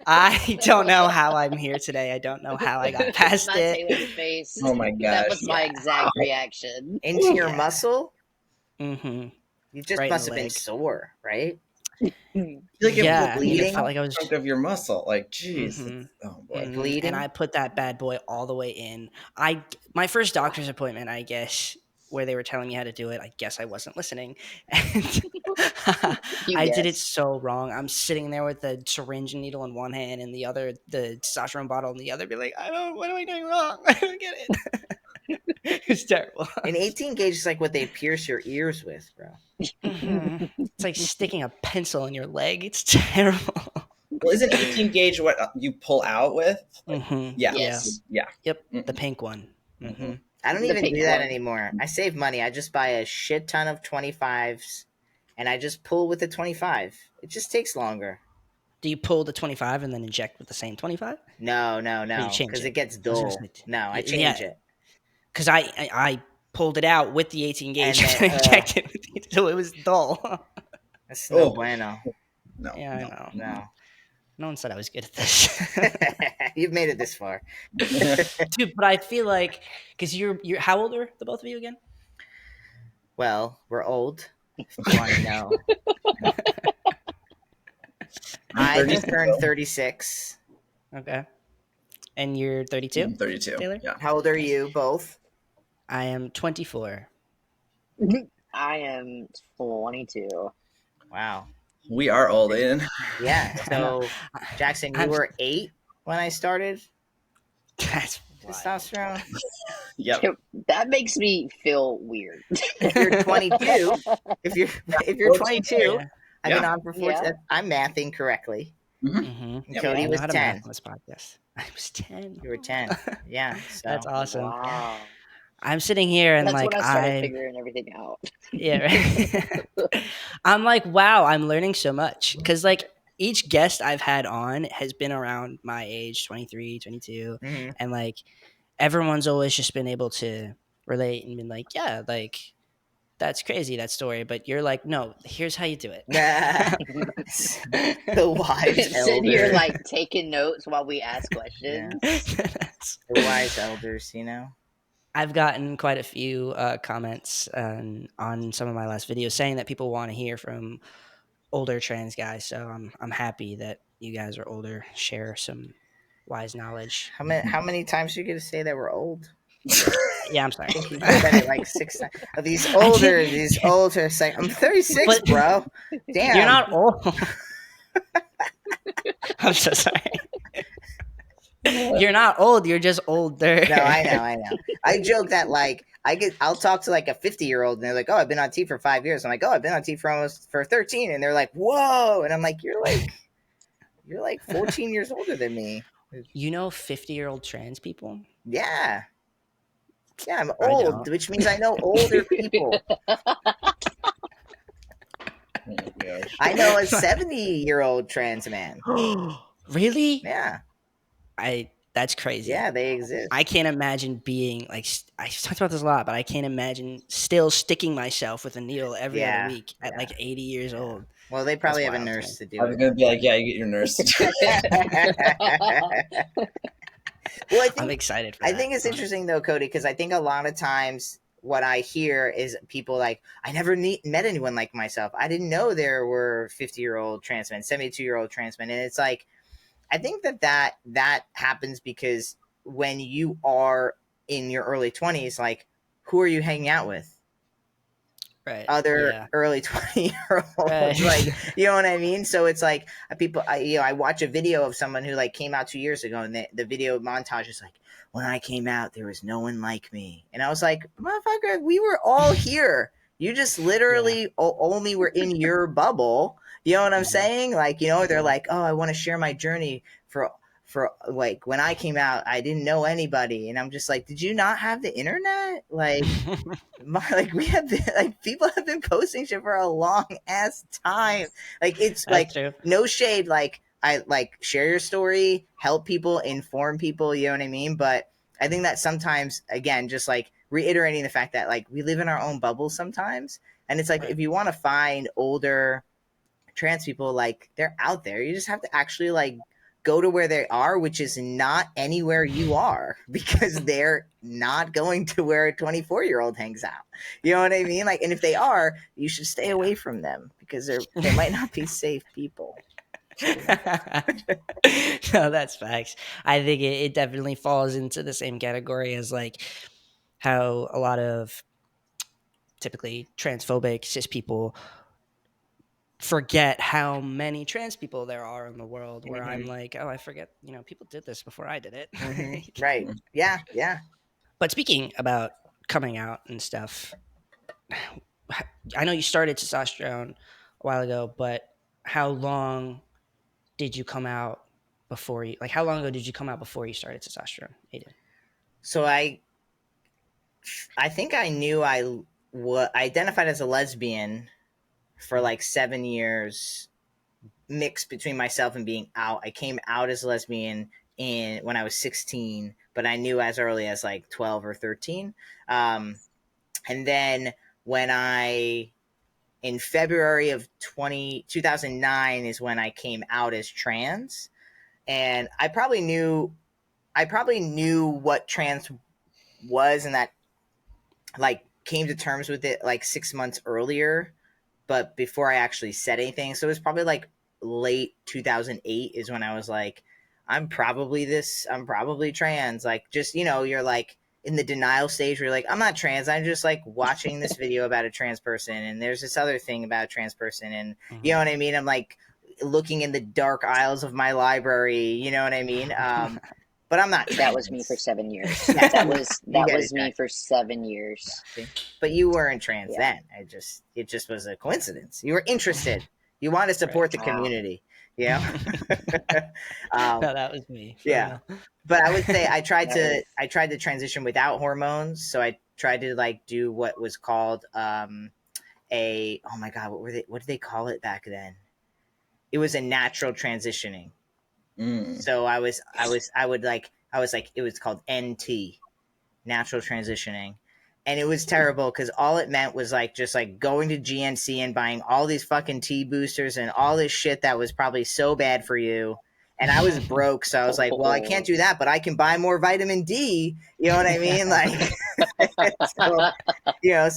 I don't know how I'm here today. I don't know how I got past it. Taylor's face. Oh my gosh. That was my exact reaction. Into your muscle? Mm-hmm. You just must have been sore, right? Like it Yeah, I mean, it bleeding? felt like I was. chunk of your muscle. Like, geez. Mhm. Oh boy. And Bleeding? I put that bad boy all the way in. My first doctor's appointment, I guess, where they were telling me how to do it, I guess I wasn't listening. And You I did it guess. so wrong. I'm sitting there with the syringe and needle in one hand and the testosterone bottle in the other, be like, what am I doing wrong? I don't get it. It's terrible. An 18 gauge is like what they pierce your ears with, bro. It's like sticking a pencil in your leg. It's terrible. Well, isn't 18 gauge what you pull out with? Like, yeah. Yes. Yeah. Yep. Mm-hmm. The pink one. Mm-hmm. I don't The even pink do that one. anymore. I save money. I just buy a shit ton of 25s and I just pull with the 25. It just takes longer. Do you pull the 25 and then inject with the same 25? No, Or you change because it it? gets I was gonna dull. say, No, I yeah, change it. because I pulled it out with the 18 gauge And and then, injected with it, so it was dull. that's no Oh, bueno. no. Yeah, I know. No. No one said I was good at this, You've made it this far. dude. But I feel like because you're how old are the both of you again? Well, we're old, if you want to know. I just turned 36. Okay, and you're 32, I'm 32. Taylor. Yeah. How old are you both? I am 24. I am 22. Wow. We are old, Aiden. Yeah. I know. So, Jaxxon, you I'm, were 8 when I started that's wild. testosterone. Yep. That makes me feel weird. If you're 22, if you're 22, Yeah. I've been on for 14. Yeah. I'm mathing correctly. Mm-hmm. And Yep. Cody I know was how to 10. math on this podcast. I was 10. You were 10. Yeah. So That's awesome. Wow. I'm sitting here and That's like when I started figuring everything out. yeah, right. I'm like, wow, I'm learning so much because like each guest I've had on has been around my age, 23, 22, mhm. and like everyone's always just been able to relate and been like, yeah, like that's crazy that story, but you're like, no, here's how you do it. The wise Sitting here elder. like taking notes while we ask questions. The wise elders, you know. I've gotten quite a few comments on some of my last videos saying that people want to hear from older trans guys. So I'm happy that you guys are older, share some wise knowledge. How many times are you gonna say that we're old? Yeah, I'm sorry. I think you said it like 6 times. Oh, these older. It's like, I'm 36, But bro. Damn. you're not old. I'm so sorry. You're not old. You're just older. No, I know. I joke that like I'll talk to like a 50-year-old and they're like, "Oh, I've been on T for 5 years." I'm like, "Oh, I've been on T for 13," and they're like, "Whoa!" And I'm like, "You're like 14 years older than me." You know, 50-year-old trans people. Yeah, I'm I old, don't. which means I know older people. Oh my gosh. I know a 70-year-old trans man. Really? Yeah, That's crazy. yeah, they exist. I can't imagine being like I talked about this a lot, but I can't imagine still sticking myself with a needle every other week at like 80 years old. Well, they probably have a wild to nurse me. to do I was it. gonna be like, yeah, you get your nurse. Well, I'm excited for I that. think it's interesting though, Cody, because I think a lot of times what I hear is people like, I never met anyone like myself. I didn't know there were 50-year-old trans men, 72-year-old trans men, and it's like, I think that happens because when you are in your early 20s, like, who are you hanging out with? Right. Other Yeah. early 20-year-olds, Right. like, you know what I mean? So it's like I watch a video of someone who like came out 2 years ago, and the video montage is like, when I came out, there was no one like me, and I was like, motherfucker, we were all here. You just literally only were in your bubble. You know what I'm saying? Like, they're like, oh, I want to share my journey for like when I came out, I didn't know anybody, and I'm just like, did you not have the internet? Like, we have been, like, people have been posting shit for a long ass time. Like, it's That's like true. no shade. Like, I like share your story, help people, inform people. You know what I mean? But I think that sometimes, again, just like reiterating the fact that like we live in our own bubbles sometimes, and it's like Right. if you want to find older trans people, like, they're out there. You just have to actually like go to where they are, which is not anywhere you are, because they're not going to where a 24-year-old hangs out. You know what I mean? Like, and if they are, you should stay away from them, because they might not be safe people. No, that's facts. I think it definitely falls into the same category as like how a lot of typically transphobic cis people forget how many trans people there are in the world, where I'm like, oh, I forget, people did this before I did it. Right. Yeah. But speaking about coming out and stuff, I know you started testosterone a while ago, but how long did you come out before you, like, how long ago did you come out before you started testosterone, Aydian? So I think I knew I identified as a lesbian for like 7 years, mixed between myself and being out. I came out as a lesbian when I was 16, but I knew as early as like 12 or 13. And then when in February of 2009 is when I came out as trans. And I probably knew what trans was, and that like came to terms with it like 6 months earlier, but before I actually said anything. So it was probably like late 2008 is when I was like, I'm probably trans. Like, just, you're like in the denial stage where you're like, I'm not trans. I'm just like watching this video about a trans person, and there's this other thing about a trans person. And you know what I mean? I'm like looking in the dark aisles of my library, you know what I mean? But I'm not trans. That was me for 7 years. That was me for 7 years. But you weren't trans then. It just was a coincidence. You were interested. You want to support the community. Yeah. No, that was me. Yeah. But I would say I tried to transition without hormones. So I tried to like do what was called oh my God, what did they call it back then? It was a natural transitioning. So it was called NT, natural transitioning. And it was terrible because all it meant was like just like going to GNC and buying all these fucking T boosters and all this shit that was probably so bad for you. And I was broke, so I was like, well, I can't do that, but I can buy more vitamin D. You know what I mean? Like,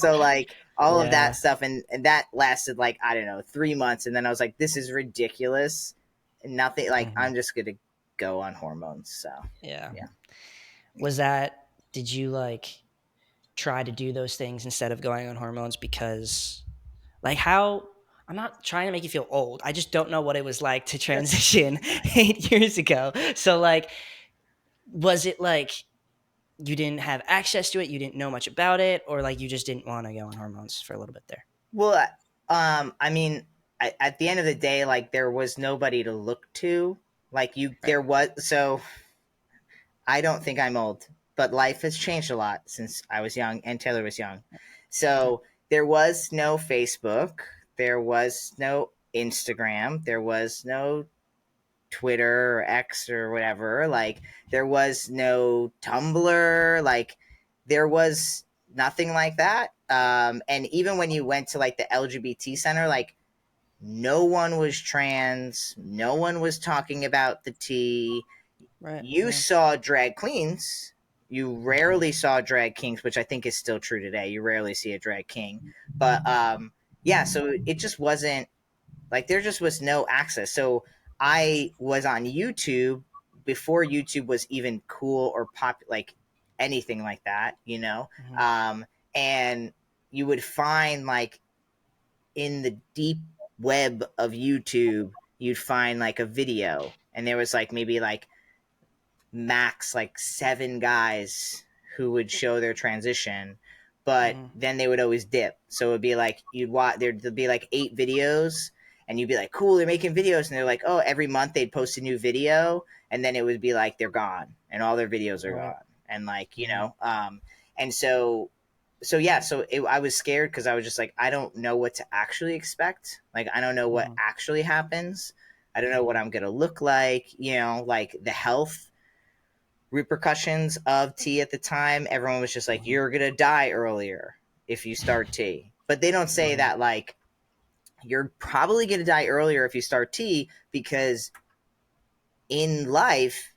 so like all of that stuff. And that lasted like, I don't know, 3 months. And then I was like, this is ridiculous. And nothing, like, I'm just going to go on hormones. So, yeah. Did you like try to do those things instead of going on hormones? Because like I'm not trying to make you feel old. I just don't know what it was like to transition 8 years ago. So like, was it like you didn't have access to it, you didn't know much about it, or like you just didn't want to go on hormones for a little bit there? Well, I mean, at the end of the day, like there was nobody to look to. Like there was. So I don't think I'm old, but life has changed a lot since I was young and Taylor was young. So there was no Facebook, there was no Instagram, there was no Twitter or X or whatever. Like there was no Tumblr. Like there was nothing like that. And even when you went to like the LGBT center, like no one was trans, no one was talking about the T. You saw drag queens. You rarely saw drag kings, which I think is still true today. You rarely see a drag king. But so it just wasn't like there just was no access. So I was on YouTube before YouTube was even cool or like anything like that, and you would find like in the deep web of YouTube, you'd find like a video, and there was like maybe like max like 7 guys who would show their transition, but then they would always dip. So it would be like you'd watch there'd be like 8 videos, and you'd be like, cool, they're making videos, and they're like, oh, every month they'd post a new video, and then it would be like they're gone and all their videos are gone, and like and so I was scared because I was just like, I don't know what to actually expect. Like I don't know what actually happens. I don't know what I'm gonna look like. Like the health repercussions of T at the time. Everyone was just like, you're gonna die earlier if you start T. But they don't say that like you're probably gonna die earlier if you start T, because in life,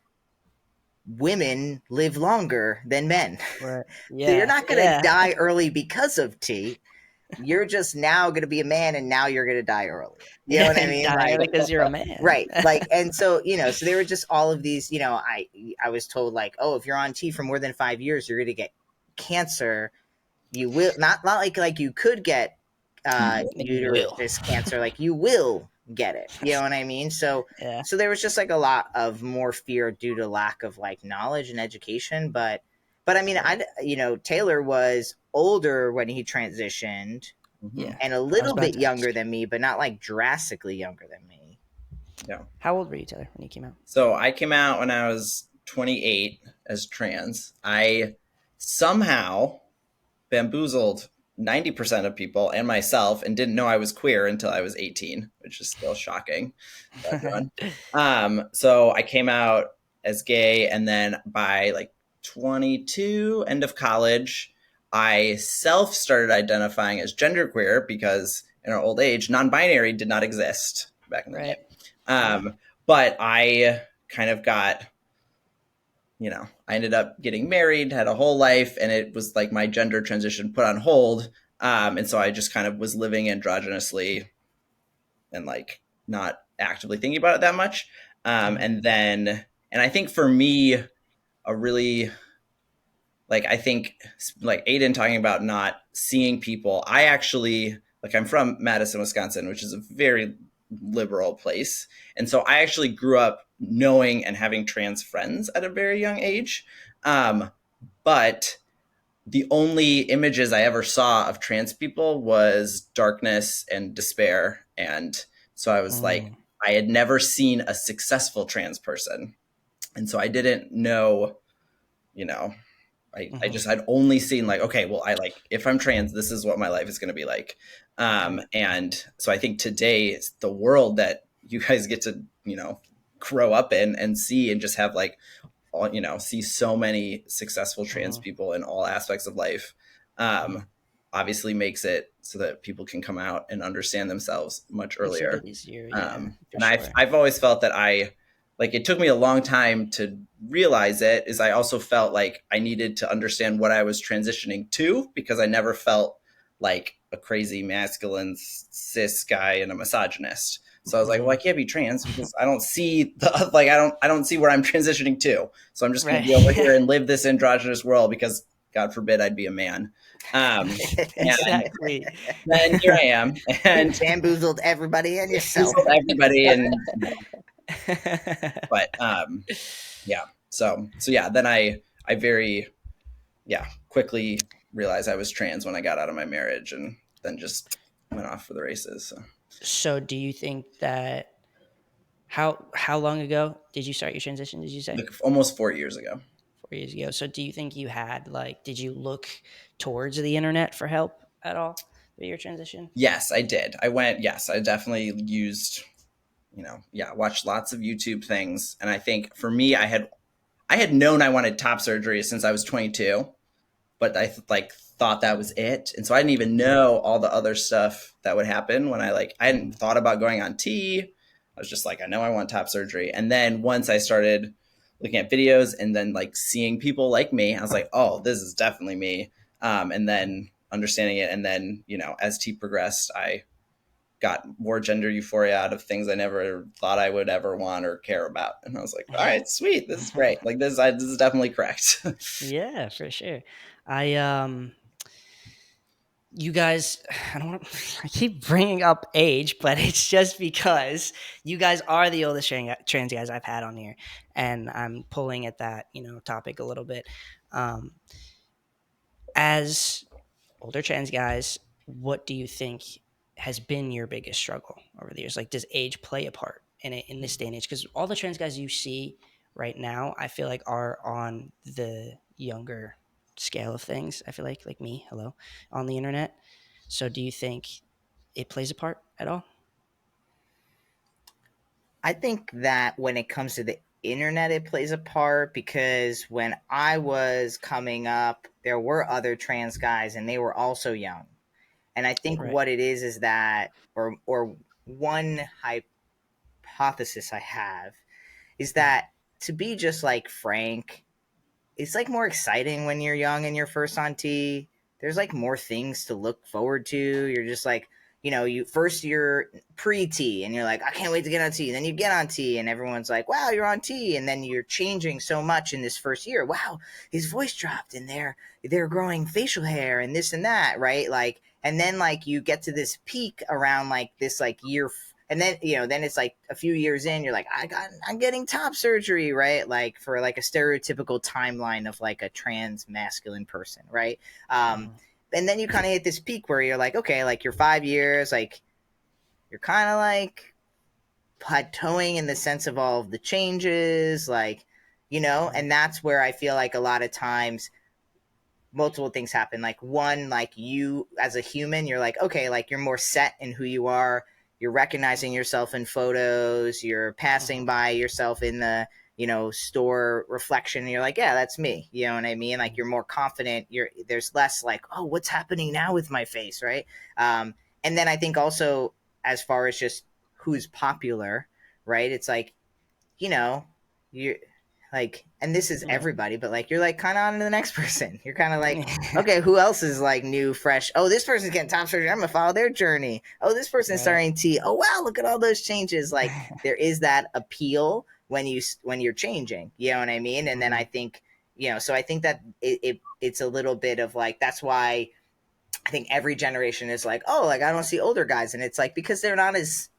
women live longer than men. Right. So you're Yeah. not going to die early because of tea. You're just now going to be a man, and now you're going to die earlier. You know Yeah. what I You mean? die Like, early because you're a man. right. Like, and so, so there were just all of these, I was told, like, oh, if you're on tea for more than 5 years, you're going to get cancer. You will not like you could get You will. uterus cancer, like you will get it. You know what I mean? So Yeah. so there was just like a lot of more fear due to lack of like knowledge and education. But I mean, Taylor was older when he transitioned Yeah. and a I was little about bit to younger ask. than me, but not like drastically younger than me. Yeah. How old were you, Taylor, when you came out? So I came out when I was 28 as trans. I somehow bamboozled 90% of people and myself and didn't know I was queer until I was 18, which is still shocking to everyone. So I came out as gay, and then by like 22, end of college, I self started identifying as genderqueer because in our old age, non-binary did not exist back in the day. But I kind of got, I ended up getting married, had a whole life, and it was like my gender transition put on hold. And so I just kind of was living androgynously and like not actively thinking about it that much. And I think for me, a really, like, I think like Aydian talking about not seeing people, I actually, like, I'm from Madison, Wisconsin, which is a very liberal place. And so I actually grew up knowing and having trans friends at a very young age. But the only images I ever saw of trans people was darkness and despair. And so I was like, I had never seen a successful trans person. And so I didn't know, I'd only seen like, okay, well, if I'm trans, this is what my life is going to be like. And so I think today the world that you guys get to, grow up in and see and just have like, see so many successful trans people in all aspects of life, obviously makes it so that people can come out and understand themselves much earlier. Makes it a bit easier, yeah. And I've always felt that it took me a long time to realize it, is I also felt like I needed to understand what I was transitioning to, because I never felt like a crazy masculine cis guy and a misogynist. So I was like, well, I can't be trans because I don't see I don't see where I'm transitioning to. So I'm just going to be over here and live this androgynous world because God forbid I'd be a man. Exactly. Then here I am, and bamboozled everybody and yourself. Everybody, but yeah. So yeah. Then I very quickly realized I was trans when I got out of my marriage, and then just went off for the races. So do you think that how long ago did you start your transition, did you say? Like almost 4 years ago. 4 years ago. So do you think you had did you look towards the internet for help at all through your transition? Yes, I did. I definitely used, watched lots of YouTube things. And I think for me, I had known I wanted top surgery since I was 22, but I thought that was it. And so I didn't even know all the other stuff that would happen when I hadn't thought about going on T. I was just like, I know I want top surgery. And then once I started looking at videos and then seeing people like me, I was like, oh, this is definitely me. And then understanding it. And then, as T progressed, I got more gender euphoria out of things I never thought I would ever want or care about. And I was like, all right, sweet. This is great. This is definitely correct. Yeah, for sure. You guys, I keep bringing up age, but it's just because you guys are the oldest trans guys I've had on here. And I'm pulling at that, topic a little bit. As older trans guys, what do you think has been your biggest struggle over the years? Does age play a part in it in this day and age? Because all the trans guys you see right now, I feel like are on the younger scale of things. I feel like me, hello, on the internet. So do you think it plays a part at all? I think that when it comes to the internet, it plays a part, because when I was coming up, there were other trans guys and they were also young. And I think what it is that, or one hypothesis I have, is that to be just like frank, it's like more exciting when you're young and you're first on tee. There's like more things to look forward to. You're just like, you're pre-tee and you're like, I can't wait to get on tee. Then you get on tee and everyone's like, wow, you're on tee. And then you're changing so much in this first year. Wow, his voice dropped and they're growing facial hair and this and that, right? Like, and then like you get to this peak around like this like year, and then then it's like a few years in, you're like, I'm getting top surgery, right? Like for like a stereotypical timeline of like a trans masculine person, right? And then you kind of hit this peak where you're like, okay, like you're 5 years, like you're kind of like plateauing in the sense of all of the changes, like, and that's where I feel like a lot of times multiple things happen. Like one, like you as a human, you're like, okay, like you're more set in who you are. You're recognizing yourself in photos. You're passing by yourself in the, store reflection. And you're like, yeah, that's me. You know what I mean? Like you're more confident. There's less like, oh, what's happening now with my face, right? And then I think also as far as just who's popular, right? It's like, you're like, and this is everybody, but like you're like kind of on to the next person. You're kind of like, okay, who else is like new, fresh? Oh, this person's getting top surgery. I'm gonna follow their journey. Oh, this person's starting tee. Oh wow, look at all those changes. Like there is that appeal when you're changing. You know what I mean? And then I think so I think that it's a little bit of like, that's why I think every generation is like, oh, like I don't see older guys, and it's like because they're not as,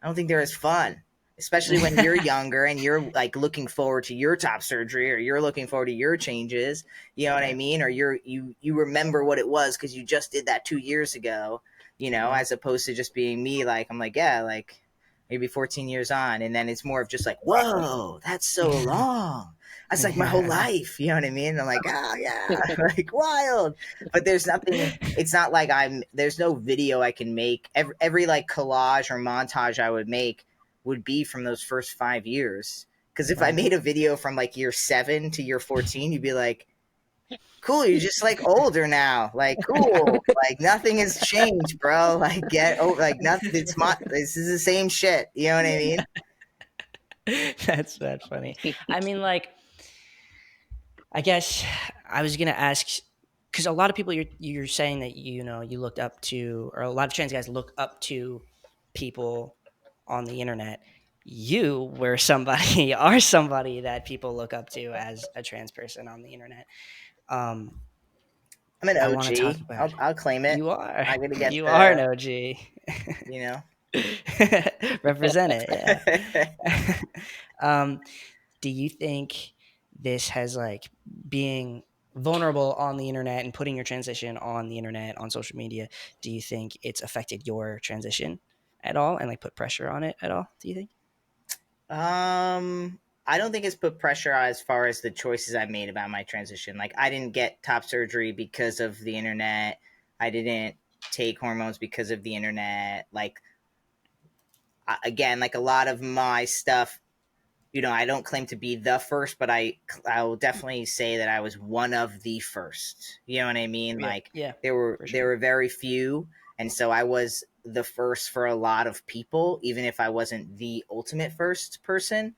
I don't think they're as fun, especially when you're younger and you're like looking forward to your top surgery or you're looking forward to your changes. You know what I mean? Or you remember what it was because you just did that 2 years ago, as opposed to just being me. Like, I'm like, yeah, like maybe 14 years on. And then it's more of just like, whoa, that's so long. That's like my whole life. You know what I mean? And I'm like, oh yeah, like wild. But there's nothing, it's not like there's no video I can make. Every like collage or montage I would make would be from those first 5 years. Because if I made a video from like year 7 to year 14, you'd be like, cool, you're just like older now. Like, cool. Like nothing has changed, bro. Like like nothing. This is the same shit. You know what I mean? That's funny. I mean, like, I guess I was gonna ask, because a lot of people you're saying that you looked up to, or a lot of trans guys look up to people on the internet. You were somebody are somebody that people look up to as a trans person on the internet. I'm an I want to talk OG. about. I'll claim it. You are. I'm gonna get You the, are an OG. you know. Represent it. Yeah. Do you think this has like being vulnerable on the internet and putting your transition on the internet on social media? Do you think it's affected your transition at all and like put pressure on it at all? Do you think? I don't think it's put pressure as far as the choices I made about my transition. Like I didn't get top surgery because of the internet. I didn't take hormones because of the internet. Like again, like a lot of my stuff, I don't claim to be the first, but I will definitely say that I was one of the first. You know what I mean? Yeah, like yeah, there were sure. very few, and so I was the first for a lot of people, even if I wasn't the ultimate first person.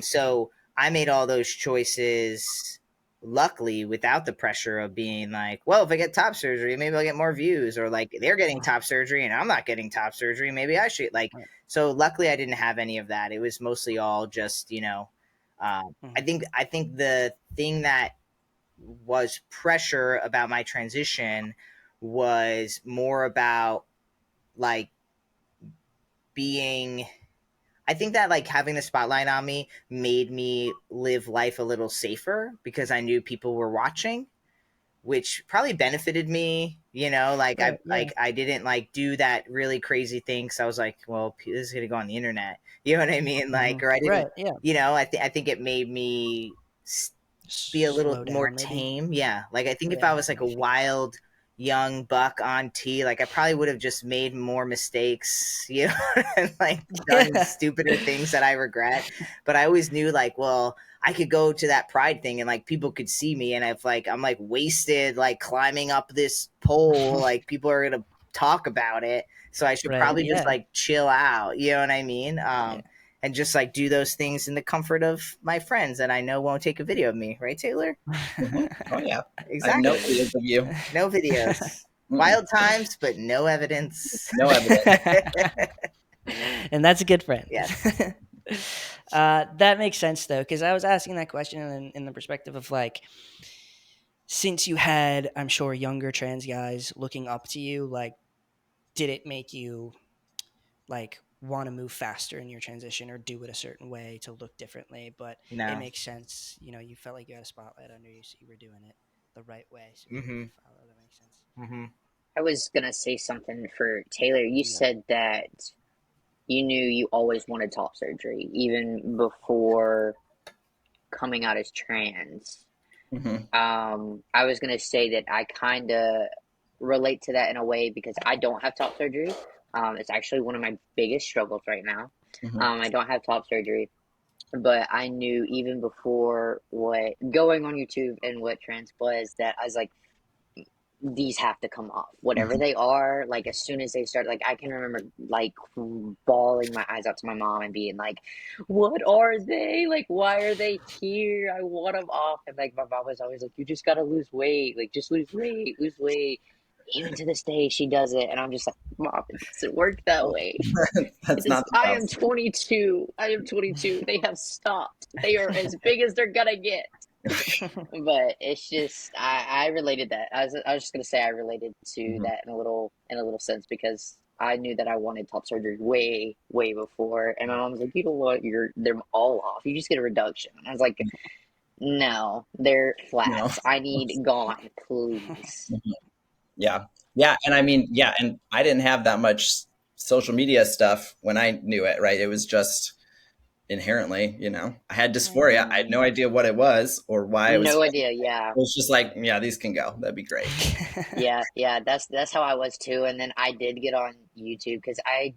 So I made all those choices, luckily, without the pressure of being like, well, if I get top surgery, maybe I'll get more views, or like they're getting top surgery and I'm not getting top surgery, maybe I should like. So luckily, I didn't have any of that. It was mostly all just, I think the thing that was pressure about my transition was more about like being, I think that like having the spotlight on me made me live life a little safer because I knew people were watching, which probably benefited me. Like Right, I didn't like do that really crazy thing. So I was like, well, this is gonna go on the internet. You know what I mean? Like, or I didn't. Right, yeah. I think it made me be a little Slow more down, maybe. tame. Yeah. Like I think if I Yeah, was like a wild young buck on tee, like I probably would have just made more mistakes, and like done yeah. stupider things that I regret. But I always knew like, well, I could go to that pride thing and like people could see me, and if like I'm like wasted like climbing up this pole, like people are gonna talk about it. So I should Right, probably just yeah. like chill out. You know what I mean? Yeah. and just like do those things in the comfort of my friends that I know won't take a video of me, right, Taylor? Oh yeah, I have no Exactly. videos of you. No videos. Wild times, but no evidence. No evidence. And that's a good friend. Yes. That makes sense though, because I was asking that question in the perspective of like, since you had, I'm sure, younger trans guys looking up to you, like, did it make you like want to move faster in your transition or do it a certain way to look differently? But it No. makes sense. You know, you felt like you had a spotlight under you, so you were doing it the right way. So people Mm-hmm. could follow. That makes sense. Mm-hmm. I was gonna say something for Taylor. You Yeah. said that you knew you always wanted top surgery, even before coming out as trans. Mm-hmm. I was gonna say that I kind of relate to that in a way because I don't have top surgery. It's actually one of my biggest struggles right now. Mm-hmm. I don't have top surgery, but I knew even before what going on YouTube and what trans was that I was like, these have to come off, whatever they are. Like as soon as they start, like I can remember like bawling my eyes out to my mom and being like, "What are they? Like, why are they here? I want them off." And like my mom was always like, "You just gotta lose weight. Like, just lose weight, lose weight." Even to this day, she does it, and I'm just like, "Mom, it doesn't work that way." It That's is. not the I am house. 22. I am 22. They have stopped. They are as big as they're gonna get. But it's just I related that. I was just gonna say I related to Mm-hmm. that in a little sense because I knew that I wanted top surgery way before, and my mom was like, "You don't want them all off. You just get a reduction." And I was like, "No, they're No. flats. I need gone, please." Yeah. Yeah. And I mean, yeah. And I didn't have that much social media stuff when I knew it, right? It was just inherently, I had dysphoria. I had no idea what it was or why it was. No It idea. Yeah, was just like, yeah, these can go. That'd be great. yeah. That's how I was too. And then I did get on YouTube because I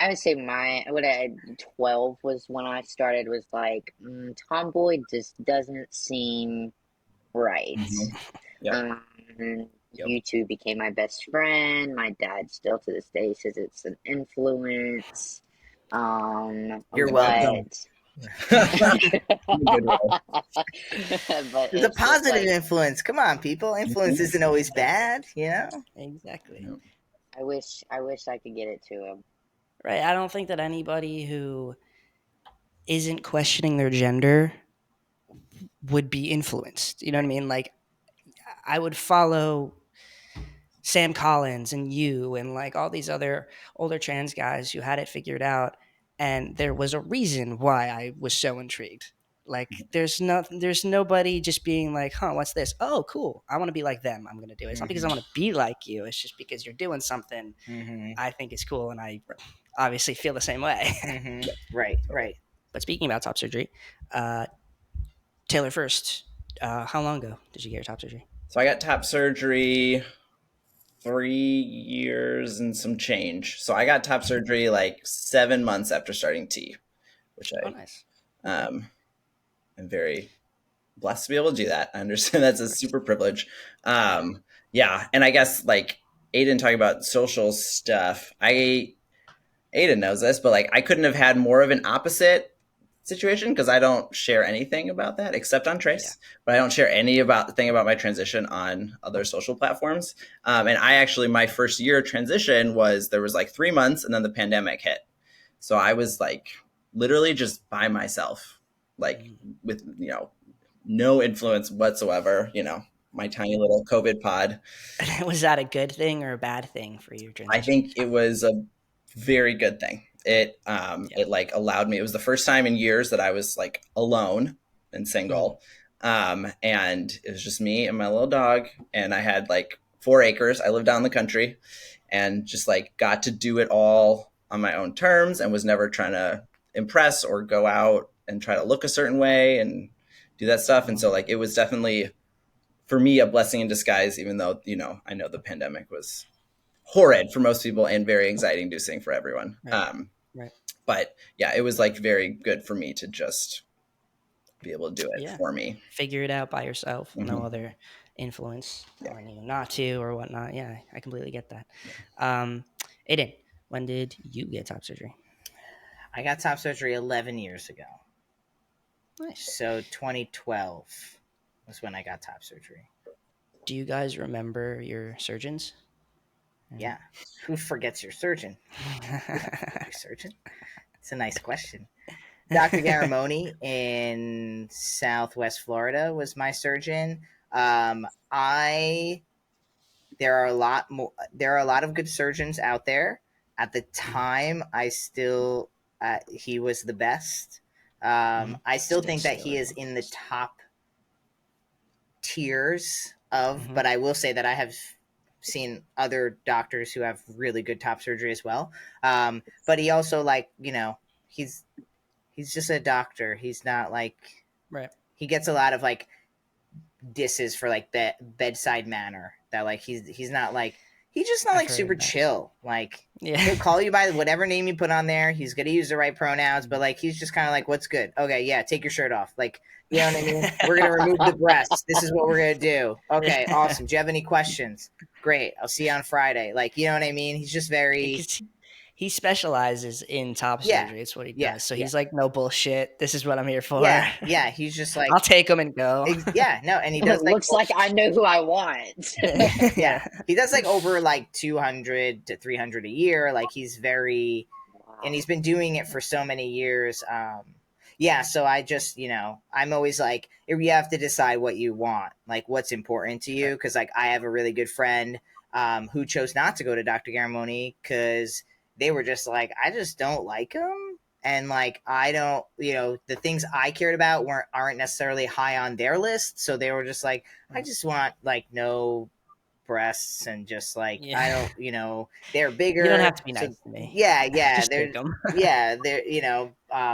would say what I had 12 was when I started was like tomboy just doesn't seem right. Mm-hmm. Yep. And Yep. YouTube became my best friend. My dad still to this day says it's an influence. You're welcome. But Good way. but It's a it's just positive like influence. Come on, people. Influence isn't always bad, you know? Exactly. Yep. I wish I could get it to him. Right. I don't think that anybody who isn't questioning their gender would be influenced. You know what I mean? Like, I would follow Sam Collins and you and like all these other older trans guys who had it figured out, and there was a reason why I was so intrigued. Like, there's nobody just being like, "Huh, what's this? Oh, cool. I want to be like them. I'm gonna do it." It's not because I want to be like you. It's just because you're doing something Mm-hmm. I think is cool, and I obviously feel the same way. Mm-hmm. Right, right. But speaking about top surgery, uh, Taylor first. How long ago did you get your top surgery? So I got top surgery 3 years and some change. So I got top surgery like 7 months after starting T, which Oh, I nice. Okay. am very blessed to be able to do that. I understand that's a super privilege. Yeah. And I guess like Aydian talking about social stuff, Aydian knows this, but like I couldn't have had more of an opposite situation because I don't share anything about that except on Trace, but I don't share any about the thing about my transition on other social platforms. And I actually, my first year transition there was like 3 months and then the pandemic hit. So I was like literally just by myself, like with, no influence whatsoever, my tiny little COVID pod. Was that a good thing or a bad thing for your I transition? think it was a very good thing. It like allowed me. It was the first time in years that I was like alone and single, and it was just me and my little dog. And I had like 4 acres. I lived out in the country, and just like got to do it all on my own terms, and was never trying to impress or go out and try to look a certain way and do that stuff. And so like it was definitely for me a blessing in disguise, even though I know the pandemic was horrid for most people and very anxiety inducing for everyone. Right. But yeah, it was like very good for me to just be able to do it for me. Figure it out by yourself. No other influence telling you not to or whatnot. Yeah, I completely get that. Aiden, when did you get top surgery? I got top surgery 11 years ago. Nice. So 2012 was when I got top surgery. Do you guys remember your surgeons? Yeah. Who forgets your surgeon? Your surgeon? It's a nice question. Dr. Garamoni in Southwest Florida was my surgeon. There are a lot more. There are a lot of good surgeons out there. At the time, he was the best. I still think that he is in the top tiers of, but I will say that I have seen other doctors who have really good top surgery as well. But he also, like, he's just a doctor. He's not like, right. He gets a lot of like disses for like the bedside manner, that like he's not like, he's just not like super chill. Like, he'll call you by whatever name you put on there. He's gonna use the right pronouns, but like he's just kind of like, what's good? Okay, yeah, take your shirt off. Like, you know what I mean? We're gonna remove the breasts. This is what we're gonna do. Okay, awesome. Do you have any questions? Great. I'll see you on Friday. Like, you know what I mean? He's just very. He specializes in top surgery. It's what he does. So he's like, no bullshit. This is what I'm here for. Yeah. He's just like, I'll take him and go. And he does. Looks like I know who I want. He does like over like 200 to 300 a year. Like, he's very, and he's been doing it for so many years. So I just, I'm always like, you have to decide what you want, like what's important to you. Cause like I have a really good friend who chose not to go to Dr. Garamoni because they were just like, I just don't like him. And like, I don't, the things I cared about aren't necessarily high on their list. So they were just like, I just want like no breasts and just like, I don't, they're bigger. You don't have to be nice to me. Yeah. They're,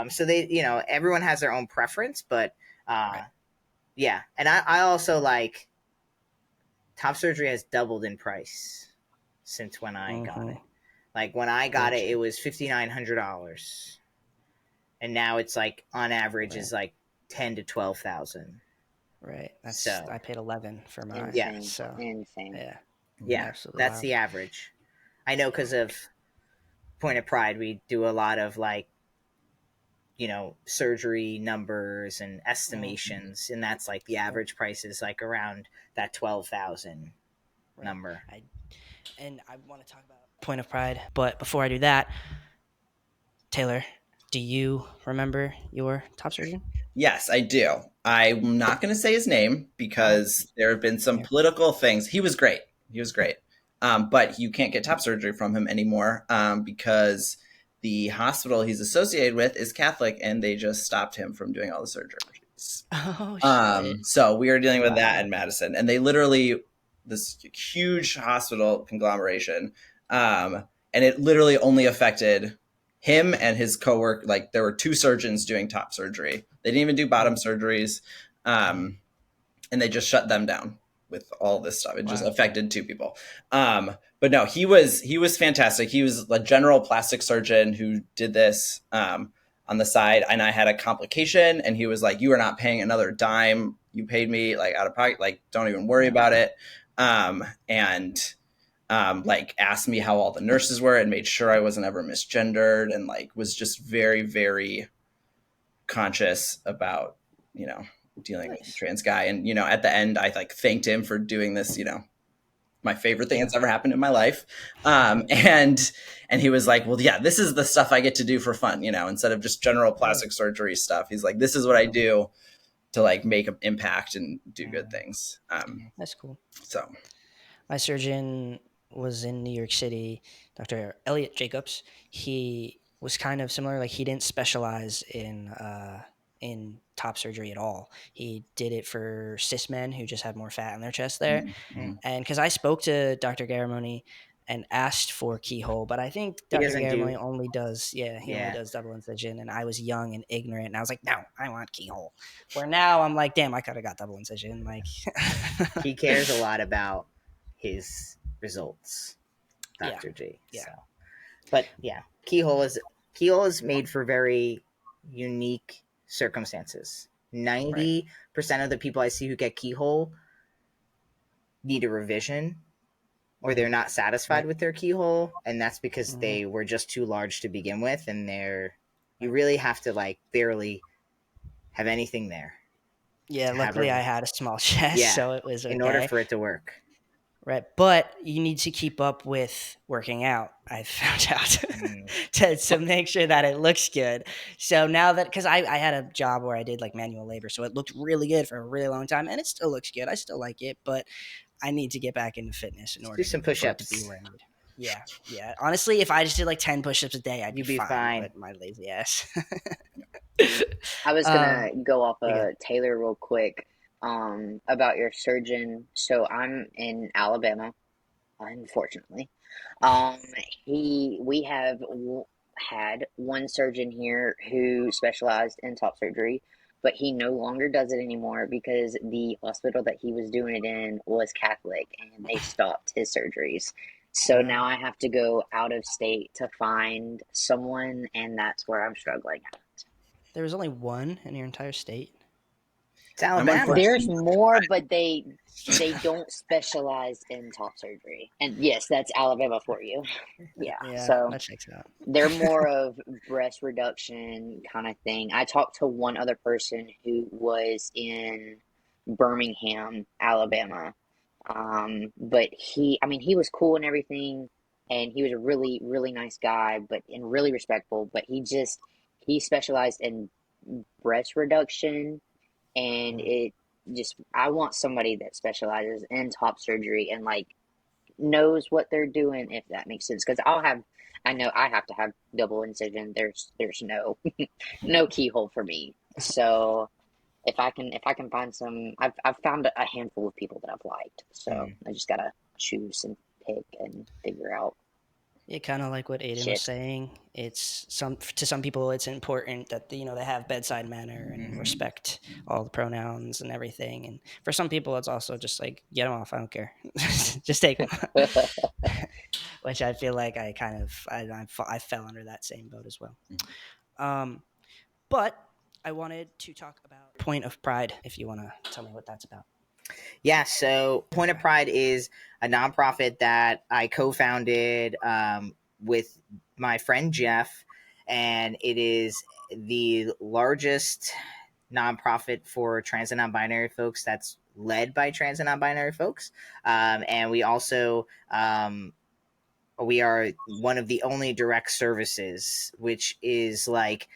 so they, everyone has their own preference, but yeah. And I also like, top surgery has doubled in price since when I got it. Like when I got it, it was $5,900, and now it's like on average is like 10 to 12,000. Right. I paid 11 for mine. Insane. So insane. Yeah. Absolutely That's wild. the average. I know because of Point of Pride, we do a lot of like, surgery numbers and estimations, and that's like the average price is like around that 12,000 number. And I want to talk about Point of Pride, but before I do that, Taylor, do you remember your top surgeon? Yes, I do. I'm not going to say his name because there have been some political things. He was great. But you can't get top surgery from him anymore because the hospital he's associated with is Catholic, and they just stopped him from doing all the surgeries. Oh, shit. So we are dealing with that in Madison, and they literally, this huge hospital conglomeration, and it literally only affected him and his coworker. Like, there were two surgeons doing top surgery. They didn't even do bottom surgeries, and they just shut them down with all this stuff. It just affected two people. But no, he was fantastic. He was a general plastic surgeon who did this on the side, and I had a complication, and he was like, "You are not paying another dime. You paid me like out of pocket. Like, don't even worry about it." Like asked me how all the nurses were and made sure I wasn't ever misgendered, and like was just very, very conscious about, dealing with a trans guy. And, at the end, I like thanked him for doing this, my favorite thing that's ever happened in my life. And he was like, well, yeah, this is the stuff I get to do for fun, instead of just general plastic surgery stuff. He's like, this is what I do to like make an impact and do good things. That's cool. So my surgeon was in New York City, Dr. Elliot Jacobs. He was kind of similar. Like, he didn't specialize in top surgery at all. He did it for cis men who just had more fat in their chest there. Mm-hmm. And because I spoke to Dr. Garamoni and asked for keyhole, but I think Dr. Garamoni only does double incision, and I was young and ignorant, and I was like, no, I want keyhole. Where now I'm like, damn, I could have got double incision. Like, he cares a lot about his results, Dr. G. Yeah. So. But yeah, keyhole is made for very unique circumstances. 90% of the people I see who get keyhole need a revision, or they're not satisfied with their keyhole, and that's because they were just too large to begin with, and they're you really have to like barely have anything there. Yeah, luckily I had a small chest, so it was okay. In order for it to work. Right, but you need to keep up with working out, I found out, to make sure that it looks good. So now that, because I had a job where I did like manual labor, so it looked really good for a really long time, and it still looks good. I still like it, but I need to get back into fitness in order do some for it push-ups. to be where I need. Yeah. Honestly, if I just did like 10 push-ups a day, I'd You'd be be fine. But my lazy ass. I was gonna go off Taylor real quick about your surgeon. So I'm in Alabama, unfortunately. We have had one surgeon here who specialized in top surgery, but he no longer does it anymore because the hospital that he was doing it in was Catholic and they stopped his surgeries. So now I have to go out of state to find someone, and that's where I'm struggling at. There was only one in your entire state? It's Alabama. There's more, but they don't specialize in top surgery. And yes, that's Alabama for you. Yeah. So that checks out. they're more of breast reduction kind of thing. I talked to one other person who was in Birmingham, Alabama. But he was cool and everything, and he was a really, really nice guy, and really respectful, but he specialized in breast reduction, and I want somebody that specializes in top surgery and like knows what they're doing, if that makes sense. Because I know I have to have double incision. There's no no keyhole for me. So if I can find some, I've found a handful of people that I've liked. So I just gotta choose and pick and figure out. Yeah, kind of like what Aydian was saying. It's to some people, it's important that they have bedside manner and respect all the pronouns and everything. And for some people, it's also just like, get them off. I don't care, just take them. Which I feel like I fell under that same boat as well. But I wanted to talk about Point of Pride. If you want to tell me what that's about. Yeah, so Point of Pride is a nonprofit that I co-founded with my friend Jeff, and it is the largest nonprofit for trans and non-binary folks that's led by trans and non-binary folks. And we also we are one of the only direct services, which is like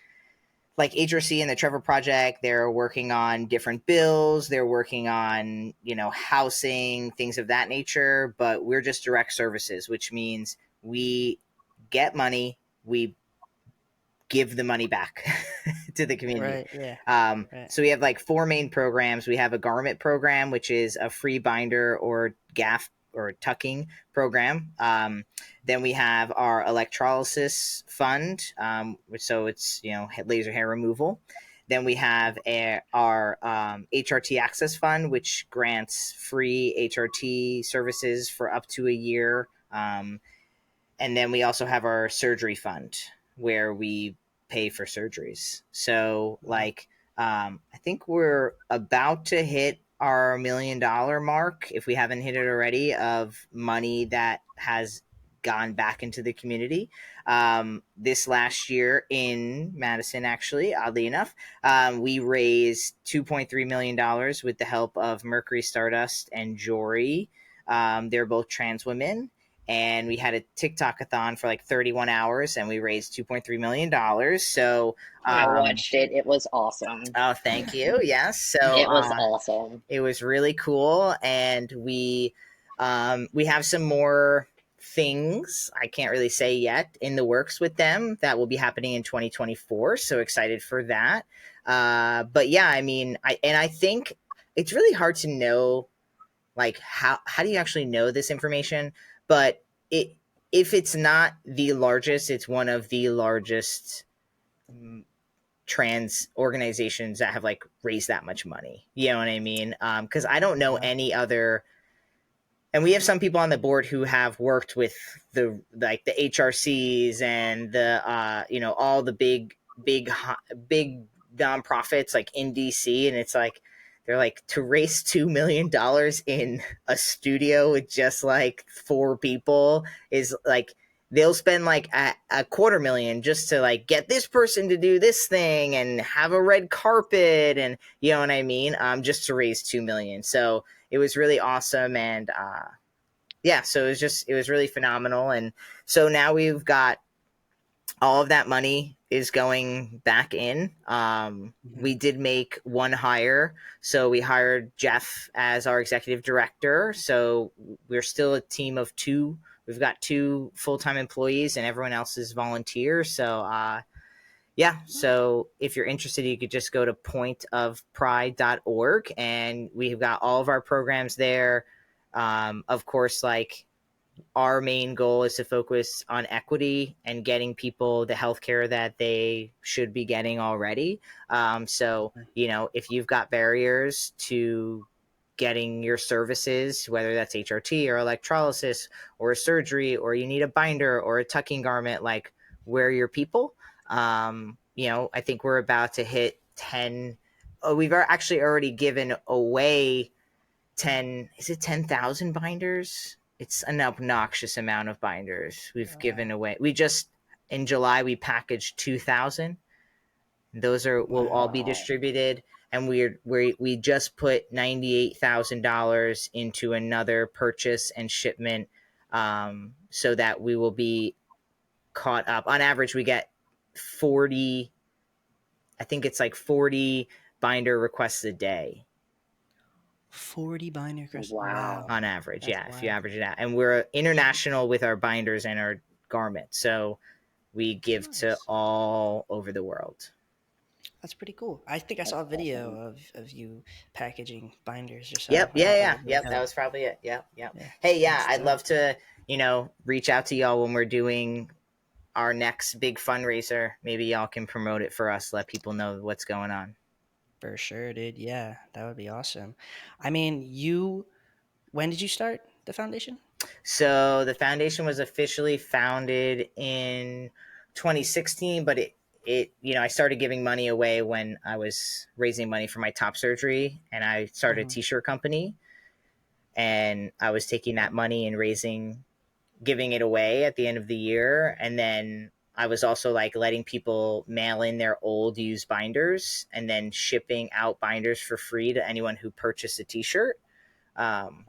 HRTea and the Trevor Project. They're working on different bills. They're working on, housing, things of that nature. But we're just direct services, which means we get money, we give the money back to the community. Right, yeah. So we have like 4 main programs. We have a garment program, which is a free binder or gaff or tucking program. Then we have our electrolysis fund, so it's laser hair removal. Then we have our HRT Access Fund, which grants free HRT services for up to a year. And then we also have our surgery fund, where we pay for surgeries. So I think we're about to hit our $1 million mark, if we haven't hit it already, of money that has gone back into the community. This last year in Madison, actually, oddly enough, we raised $2.3 million with the help of Mercury Stardust and Jory. They're both trans women. And we had a TikTok-a-thon for like 31 hours, and we raised $2.3 million. So I watched it. It was awesome. Oh, thank you. Yes. So it was awesome. It was really cool. And we have some more things I can't really say yet in the works with them that will be happening in 2024. So excited for that. But yeah, I mean, I think it's really hard to know, like, how do you actually know this information? But if it's not the largest, it's one of the largest trans organizations that have like raised that much money. You know what I mean? Because I don't know any other. And we have some people on the board who have worked with the HRCs and the all the big nonprofits like in DC, and it's like they're like, to raise $2 million in a studio with just like 4 people is like, they'll spend like a $250,000 just to like get this person to do this thing and have a red carpet, and you know what I mean, just to raise 2 million. So it was really awesome. And yeah, so it was really phenomenal. And so now we've got all of that money is going back in. We did make one hire. So we hired Jeff as our executive director. So we're still a team of 2. We've got 2 full-time employees and everyone else is volunteers. So yeah, so if you're interested, you could just go to pointofpride.org, and we've got all of our programs there. Of course, like, our main goal is to focus on equity and getting people the healthcare that they should be getting already. So, you know, if you've got barriers to getting your services, whether that's HRT or electrolysis or surgery, or you need a binder or a tucking garment, like, we're your people. You know, I think we're about to hit 10. Oh, we've actually already given away 10, is it 10,000 binders? It's an obnoxious amount of binders we've given away. We just, in July, we packaged 2,000. Those will all be distributed. And we just put $98,000 into another purchase and shipment, so that we will be caught up. On average, we get 40, I think it's like 40 binder requests a day. 40 binder requests. Wow. On average. That's yeah, wild. if you average it out. And we're international with our binders and our garments, so we give to all over the world. That's pretty cool. I think I saw a video of you packaging binders or so. Yep. I thought Yeah. was really Yep. dope. That was probably it. Yep. Yeah, Hey, yeah, that's I'd dope. love to, you know, reach out to y'all when we're doing our next big fundraiser. Maybe y'all can promote it for us, let people know what's going on. For sure, dude. Yeah, that would be awesome. I mean, when did you start the foundation? So the foundation was officially founded in 2016, but it you know, I started giving money away when I was raising money for my top surgery, and I started a t-shirt company, and I was taking that money and giving it away at the end of the year. And then I was also like letting people mail in their old used binders and then shipping out binders for free to anyone who purchased a t-shirt.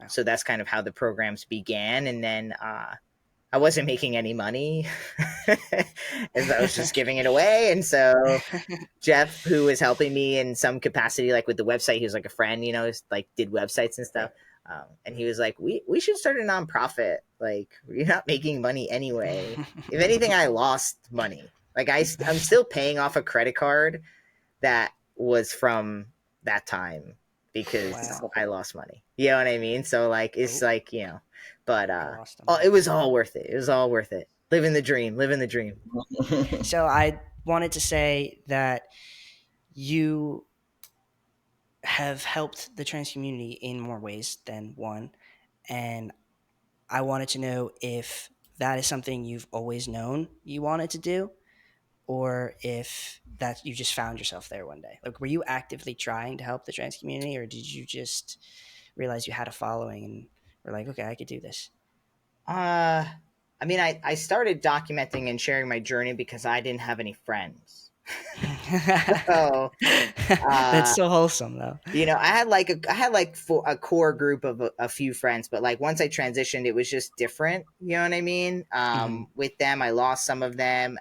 So that's kind of how the programs began. And then I wasn't making any money as I was just giving it away. And so Jeff, who was helping me in some capacity, like with the website, he was like a friend, you know, like did websites and stuff. And he was like, we should start a nonprofit. Like, you're not making money anyway. If anything, I lost money. Like, I'm still paying off a credit card that was from that time because I lost money. You know what I mean? So like, it's like, you know, but it was all worth it. It was all worth it. Living the dream. So I wanted to say that you have helped the trans community in more ways than one, and I wanted to know if that is something you've always known you wanted to do, or if that you just found yourself there one day. Like, were you actively trying to help the trans community, or did you just realize you had a following and were like, okay, I could do this? I mean, I started documenting and sharing my journey because I didn't have any friends. So that's so wholesome, though. You know, I had like a core group of a few friends, but like once I transitioned, it was just different. You know what I mean? With them, I lost some of them,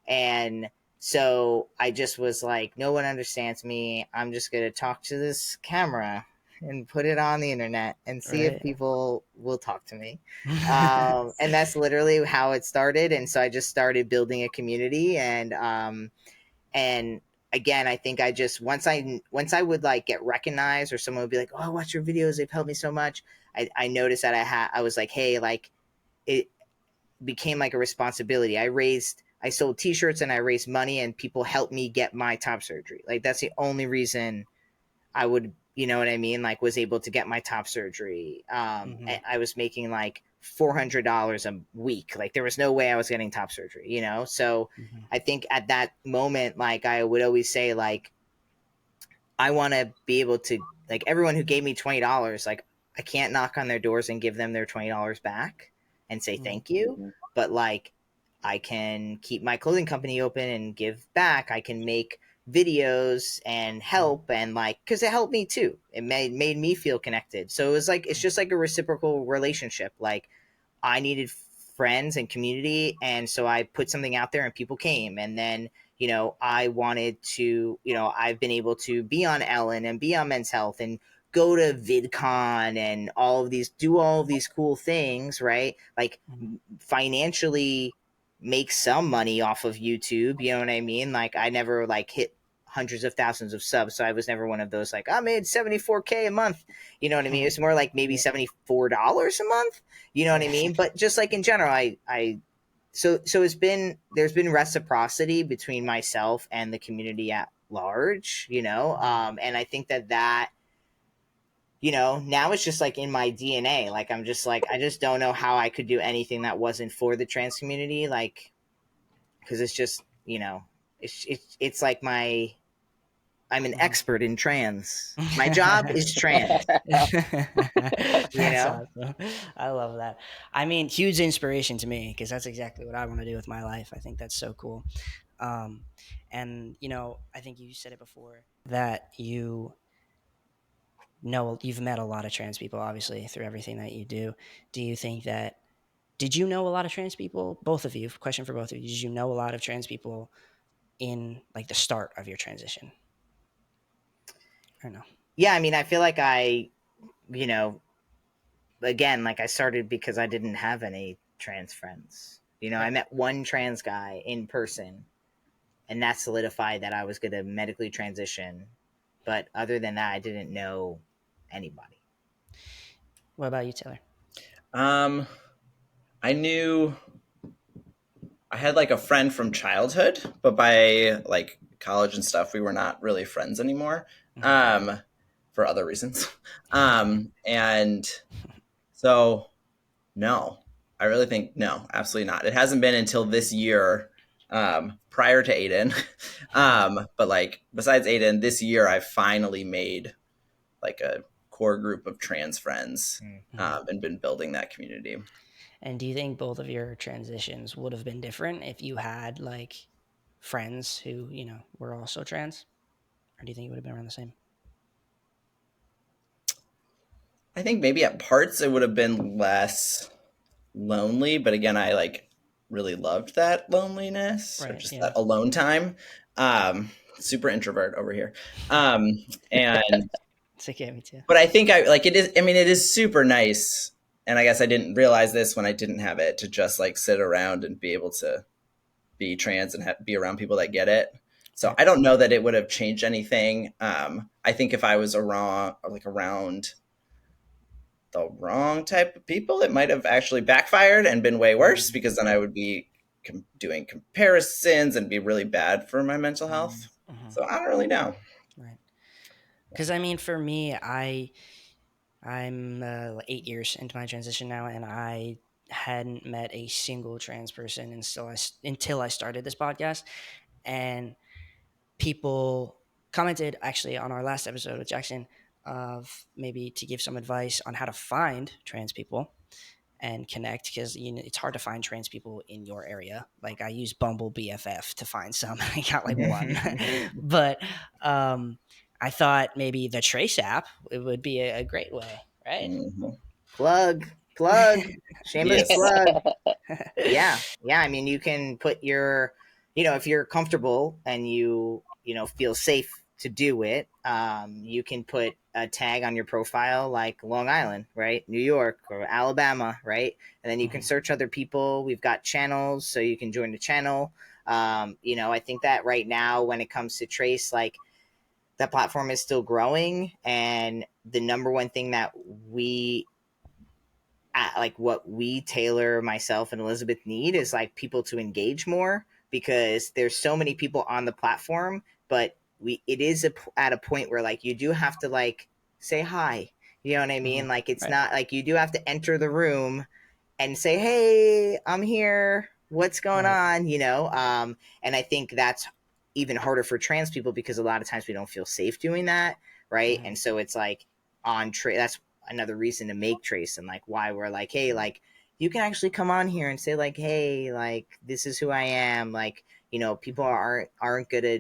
and so I just was like, no one understands me. I'm just gonna talk to this camera and put it on the internet and see if people will talk to me. And that's literally how it started. And so I just started building a community, and again, I think I just once I would like get recognized, or someone would be like, "Oh, I watch your videos; they've helped me so much." I noticed that I was like, "Hey," like, it became like a responsibility. I sold T-shirts and I raised money, and people helped me get my top surgery. Like, that's the only reason I would, you know what I mean? Like, was able to get my top surgery. I was making like $400 a week. Like, there was no way I was getting top surgery, you know? So I think at that moment, like, I would always say, like, I want to be able to, like, everyone who gave me $20, like, I can't knock on their doors and give them their $20 back and say thank you. but like I can keep my clothing company open and give back. I can make videos and help, and like, because it helped me too. It made me feel connected. So it was like, it's just like a reciprocal relationship. Like I needed friends and community, and so I put something out there and people came. And then, I wanted to, I've been able to be on Ellen and be on Men's Health and go to VidCon and do all of these cool things, right? Like financially make some money off of YouTube, you know what I mean? Like I never like hit hundreds of thousands of subs, so I was never one of those like I made 74K a month, you know what I mean? It's more like maybe $74 a month, you know what I mean? But just like in general, so there's been reciprocity between myself and the community at large, and I think that now it's just like in my DNA. Like I'm just like, I just don't know how I could do anything that wasn't for the trans community, like, because it's just, it's like I'm an expert in trans. My job is trans. That's awesome. I love that. I mean, huge inspiration to me, because that's exactly what I want to do with my life. I think that's so cool. And I think you said it before that you've met a lot of trans people, obviously, through everything that you do. Do you think that did you know a lot of trans people? Both of you. Question for both of you. Did you know a lot of trans people in like the start of your transition? Or no? Yeah, I mean, I feel like you know, again, like I started because I didn't have any trans friends. Right. I met one trans guy in person, and that solidified that I was going to medically transition. But other than that, I didn't know anybody. What about you, Taylor? I knew I had like a friend from childhood, but by like college and stuff, we were not really friends anymore, for other reasons. And so, no, I really think no, absolutely not. It hasn't been until this year, prior to Aydian. But like besides Aydian, this year I've finally made like a core group of trans friends, and been building that community. And do you think both of your transitions would have been different if you had like friends who, were also trans? Or do you think it would have been around the same? I think maybe at parts it would have been less lonely, but again, I like really loved that loneliness, or just that alone time. Super introvert over here. And it's okay, me too. But I think it is. I mean, it is super nice, and I guess I didn't realize this when I didn't have it, to just like sit around and be able to be trans and be around people that get it. So I don't know that it would have changed anything. I think if I was around the wrong type of people, it might have actually backfired and been way worse, because then I would be doing comparisons and be really bad for my mental health. So I don't really know. Right. Because I mean, for me, I'm 8 years into my transition now, and I hadn't met a single trans person until I started this podcast. And people commented actually on our last episode with Jaxxon of maybe to give some advice on how to find trans people and connect, because it's hard to find trans people in your area. Like I use Bumble BFF to find some. I got like one, but I thought maybe the Trace app it would be a great way, right? Mm-hmm. Plug, shameless plug. Yeah. I mean, you can put your, if you're comfortable and you feel safe to do it, you can put a tag on your profile like Long Island, right? New York or Alabama, right? And then you can search other people. We've got channels, so you can join the channel. I think that right now when it comes to Trace, like that platform is still growing, and the number one thing that what we, Taylor, myself, and Elizabeth need is like people to engage more, because there's so many people on the platform, but it is at a point where like you do have to like say hi, you know what I mean? Like it's not like you do have to enter the room and say, hey, I'm here, what's going on, and I think that's even harder for trans people, because a lot of times we don't feel safe doing that, right? And so it's like that's another reason to make Trace, and like why we're like, hey, like you can actually come on here and say like, hey, like this is who I am. Like, people aren't gonna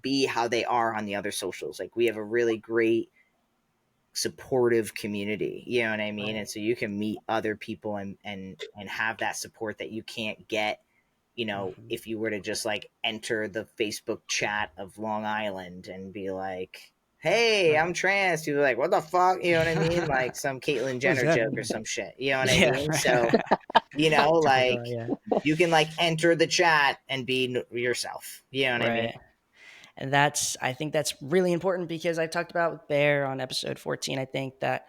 be how they are on the other socials. Like we have a really great supportive community, you know what I mean? Right. And so you can meet other people and have that support that you can't get, if you were to just like enter the Facebook chat of Long Island and be like, hey, I'm Right. trans. People are like, what the fuck? You know what I mean? Like some Caitlyn What does Jenner that joke or mean? some shit. You know what I Yeah. mean? So, Right. like Typical. Yeah. you can like enter the chat and be yourself. You know what I mean? Right. And I think that's really important because I talked about with Bear on episode 14. I think that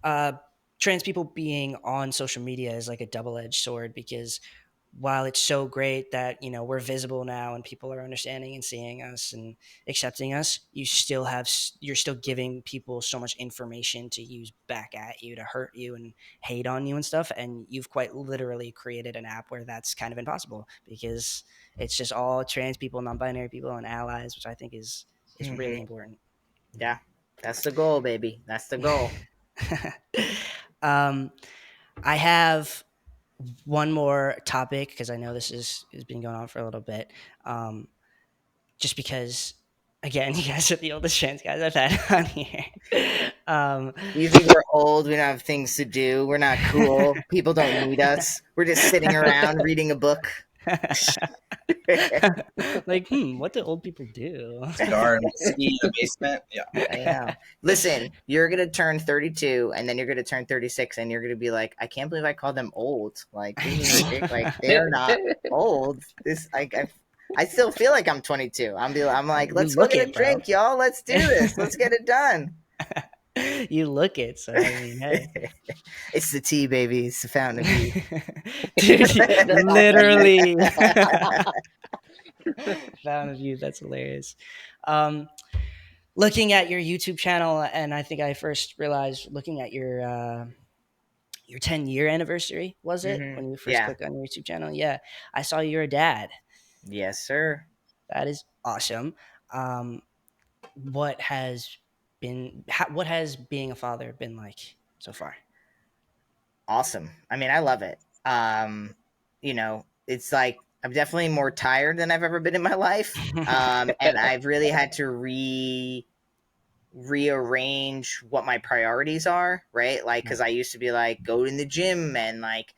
uh, trans people being on social media is like a double-edged sword because while it's so great that we're visible now and people are understanding and seeing us and accepting us, you're still giving people so much information to use back at you to hurt you and hate on you and stuff, and you've quite literally created an app where that's kind of impossible because it's just all trans people, non-binary people, and allies, which I think is Mm-hmm. really important. Yeah, that's the goal, baby. That's the goal. um, I have one more topic because I know this has been going on for a little bit. Just because, again, you guys are the oldest trans guys I've had on here. You think we're old? We don't have things to do. We're not cool. People don't need us. We're just sitting around reading a book. Like, what do old people do? Cigar and whiskey in the basement. Yeah. I know. Listen, you're gonna turn 32, and then you're gonna turn 36, and you're gonna be like, I can't believe I called them old. Like this is ridiculous. Like they're not old. I still feel like I'm 22. I'm like, You let's go look get a it, bro. drink, y'all. Let's do this. Let's get it done. You look it, so I mean, hey. It's the tea, baby. It's the fountain of youth. Dude, literally. Fountain of youth. That's hilarious. Looking at your YouTube channel, and I think I first realized looking at your 10-year anniversary, was it, Mm-hmm. when you first Yeah. clicked on your YouTube channel? Yeah, I saw you're a dad. Yes, sir. That is awesome. Um, what has what has being a father been like so far? Awesome. I mean, I love it. It's like I'm definitely more tired than I've ever been in my life. And I've really had to rearrange what my priorities are, right? Like, because I used to be like go in the gym and like,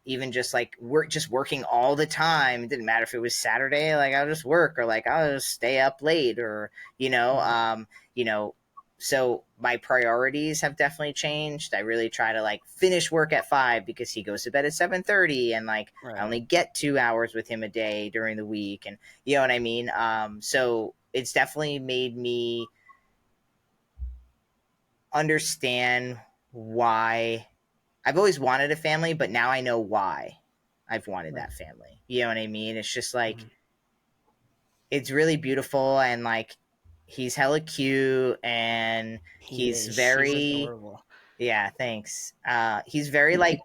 even just like working all the time. It didn't matter if it was Saturday, like I'll just work, or like I'll just stay up late, or you know. So my priorities have definitely changed. I really try to like finish work at 5 because he goes to bed at 7:30, and like I Right. only get 2 hours with him a day during the week, and you know what I mean. So it's definitely made me understand why I've always wanted a family, but now I know why I've wanted Right. that family. You know what I mean? It's just like, Mhm. it's really beautiful, and like, he's hella cute, and He he's is. He's very, adorable. yeah, thanks. He's very like,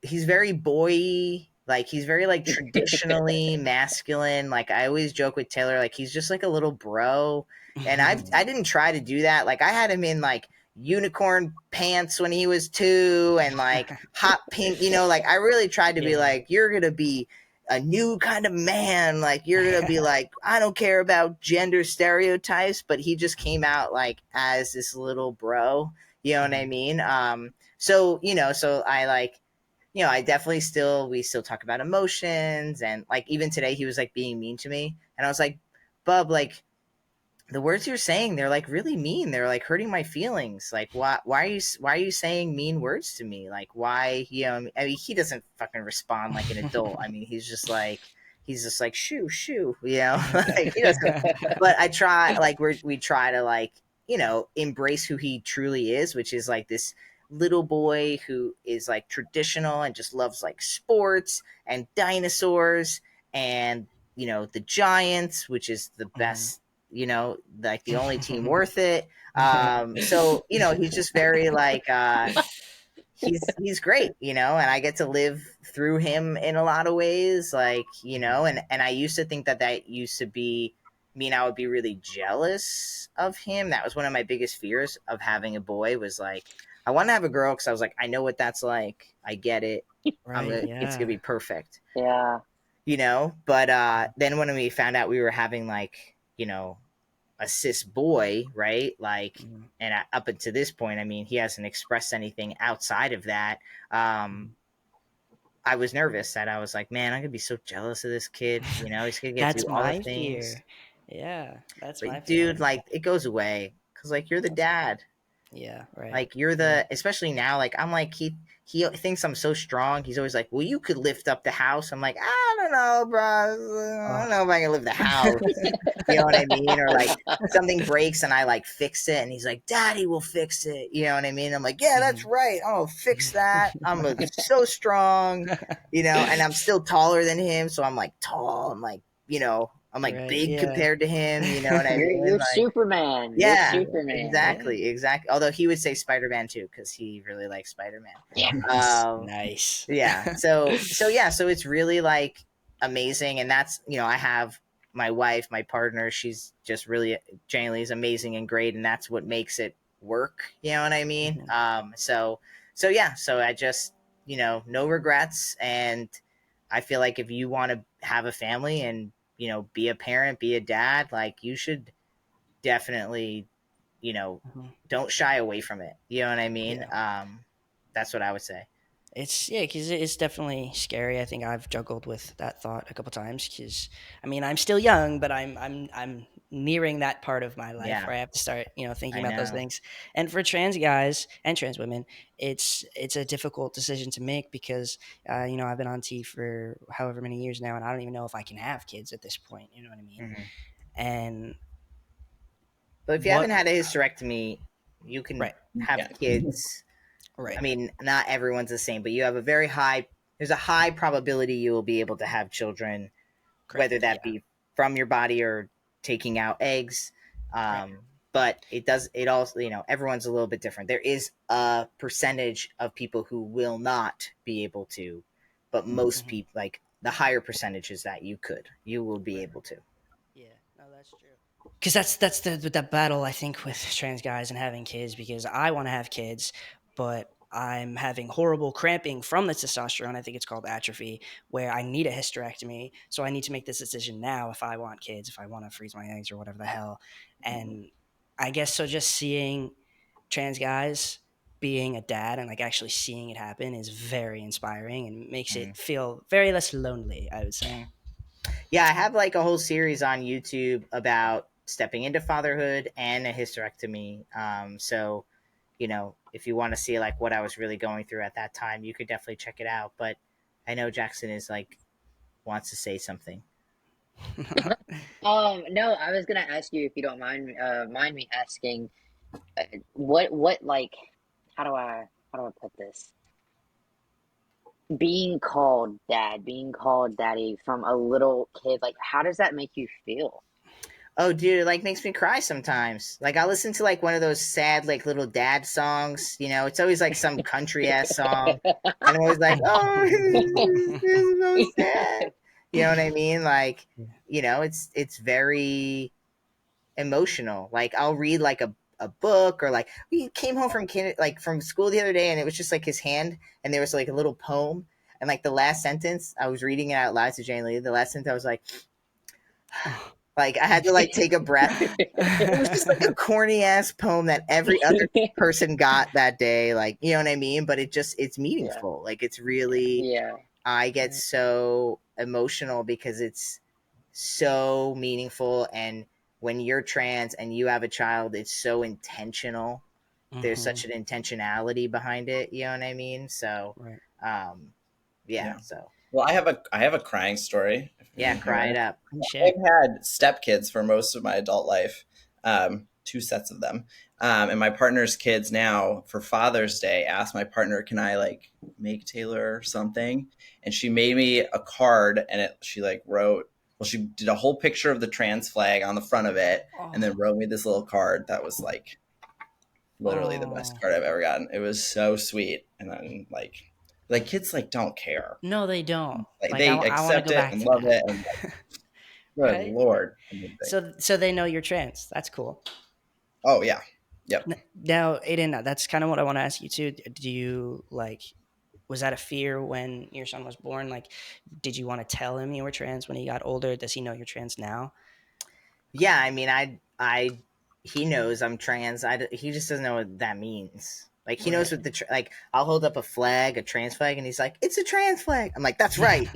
he's very boy, like he's very like traditionally masculine. Like I always joke with Taylor, like he's just like a little bro. And I didn't try to do that. Like I had him in like unicorn pants when he was 2, and like hot pink, like I really tried to be Yeah. like, you're gonna be a new kind of man, like you're gonna be like, I don't care about gender stereotypes, but he just came out like as this little bro, you know what I mean? So I like, I definitely we still talk about emotions, and like even today he was like being mean to me, and I was like, Bub, like the words you're saying, they're like really mean. They're like hurting my feelings. Like why are you saying mean words to me? Like why, I mean, he doesn't fucking respond like an adult. I mean, he's just like shoo shoo, like he doesn't. But I try, like we try to like, embrace who he truly is, which is like this little boy who is like traditional and just loves like sports and dinosaurs and the Giants, which is the best, like the only team worth it. So he's just very like he's great, and I get to live through him in a lot of ways, like, and I used to think that used to be mean I would be really jealous of him. That was one of my biggest fears of having a boy, was like I want to have a girl because I was like, I know what that's like. I get it. Right. It's gonna Yeah. be perfect. Yeah. But then when we found out we were having like a cis boy, right? Like, Mm-hmm. and up until this point, I mean, he hasn't expressed anything outside of that. Um, I was nervous that I was like, man, I'm gonna be so jealous of this kid. He's gonna get to That's do all the my things. fear. Yeah, that's my But dude, feeling. like, it goes away because like you're the dad. Yeah. Right. Like you're Yeah. especially now. Like I'm like he thinks I'm so strong. He's always like, well, you could lift up the house. I'm like, I don't know, bro. I don't know if I can lift the house. You know what I mean? Or like something breaks and I like fix it, and he's like, Daddy will fix it. You know what I mean? I'm like, yeah, that's right. I'll fix that. So strong. And I'm still taller than him, so I'm like tall. I'm like, I'm like Right. big Yeah. compared to him. You know what I You're mean? Like, Superman. You're yeah, Superman. Yeah. exactly. Although he would say Spider-Man too, because he really likes Spider-Man. Yeah. Nice. Yeah. So it's really like amazing, and that's I have my wife, my partner. She's just really genuinely is amazing and great, and that's what makes it work. You know what I mean? Mhm. So yeah. So I just no regrets, and I feel like if you want to have a family and be a parent, be a dad, like you should definitely Mhm. don't shy away from it. You know what I mean? Yeah. That's what I would say. Because it's definitely scary. I think I've juggled with that thought a couple times. Because I mean, I'm still young, but I'm nearing that part of my life Yeah, where I have to start, thinking I about those know. things. And for trans guys and trans women, it's a difficult decision to make because, I've been on T for however many years now, and I don't even know if I can have kids at this point. You know what I mean? Mhm. And But if you haven't what? had a hysterectomy, you can Right. have Yeah. kids. I Right. mean, not everyone's the same, but you have a very high. There's a high probability you will be able to have children, whether Correct. that Yeah. be from your body or taking out eggs. Right. But it does. It also, everyone's a little bit different. There is a percentage of people who will not be able to, but most Hmm. people, like the higher percentages that you will be Right. able to. Yeah. No, that's true. Because that's the battle I think with trans guys and having kids. Because I want to have kids, but I'm having horrible cramping from the testosterone. I think it's called atrophy, where I need a hysterectomy. So I need to make this decision now if I want kids, if I want to freeze my eggs or whatever the hell. And I guess so. Just seeing trans guys being a dad and like actually seeing it happen is very inspiring and makes Mm. it feel very less lonely, I would say. Mm. Yeah, I have like a whole series on YouTube about stepping into fatherhood and a hysterectomy. So if you want to see like what I was really going through at that time, you could definitely check it out. But I know Jaxxon is like wants to say something. No, I was gonna ask you if you don't mind me asking, what like, how do I put this? Being called dad, being called daddy from a little kid, like, how does that make you feel? Oh, dude, it like makes me cry sometimes. Like I listen to like one of those sad like little dad songs. It's always like some country ass song, and I'm always like, oh, this is so sad. You know what I mean? Like, it's very emotional. Like I'll read like a book, or like we came home from school the other day, and it was just like his hand, and there was like a little poem, and like the last sentence I was reading it out loud to Jane Lee. The last sentence I was like I had to like take a breath. It was just like a corny ass poem that every other person got that day, like you know what I mean. But it's Yeah, meaningful. Like it's really yeah, I get Right. so emotional because it's so meaningful, and when you're trans and you have a child, it's so intentional. There's Hmm. such an intentionality behind it, you know what I mean? So Right. um yeah, Yeah. so Well, I have a crying story, if you yeah, want to cry it hear. up. And share. I've had stepkids for most of my adult life, two sets of them. And my partner's kids now, for Father's Day, asked my partner, "Can I like make Taylor something?" And she made me a card, and she like wrote. Well, she did a whole picture of the trans flag on the front of it, and Oh. then wrote me this little card that was like literally the best Oh. card I've ever gotten. It was so sweet, and then like kids like don't care. No, they don't. Like Like they I want to accept go it back and to love that. it, and good Right? lord, amazing. So they know you're trans. That's cool. Oh yeah, Yep. Now, Aiden, that's kind of what I want to ask you too. Do you like, was that a fear when your son was born? Like, did you want to tell him you were trans when he got older? Does he know you're trans now? Yeah, I mean, he knows I'm trans. He just doesn't know what that means. Like, he knows Right. what like, I'll hold up a flag, a trans flag, and he's like, "It's a trans flag." I'm like, "That's right,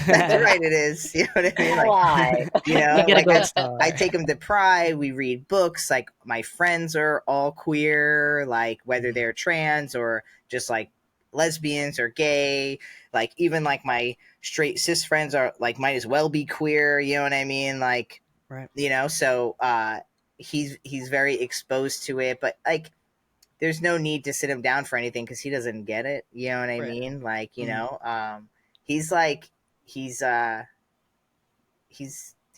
that's right, it is." You know what I mean? Like, Why? You get a like gold star. I take him to Pride. We read books. Like, my friends are all queer, like whether they're trans or just like lesbians or gay. Like, even like my straight cis friends are like might as well be queer. You know what I mean? Like, Right. so he's very exposed to it, but like there's no need to sit him down for anything because he doesn't get it. You know what I Right. mean? Like, Mhm. he's like he's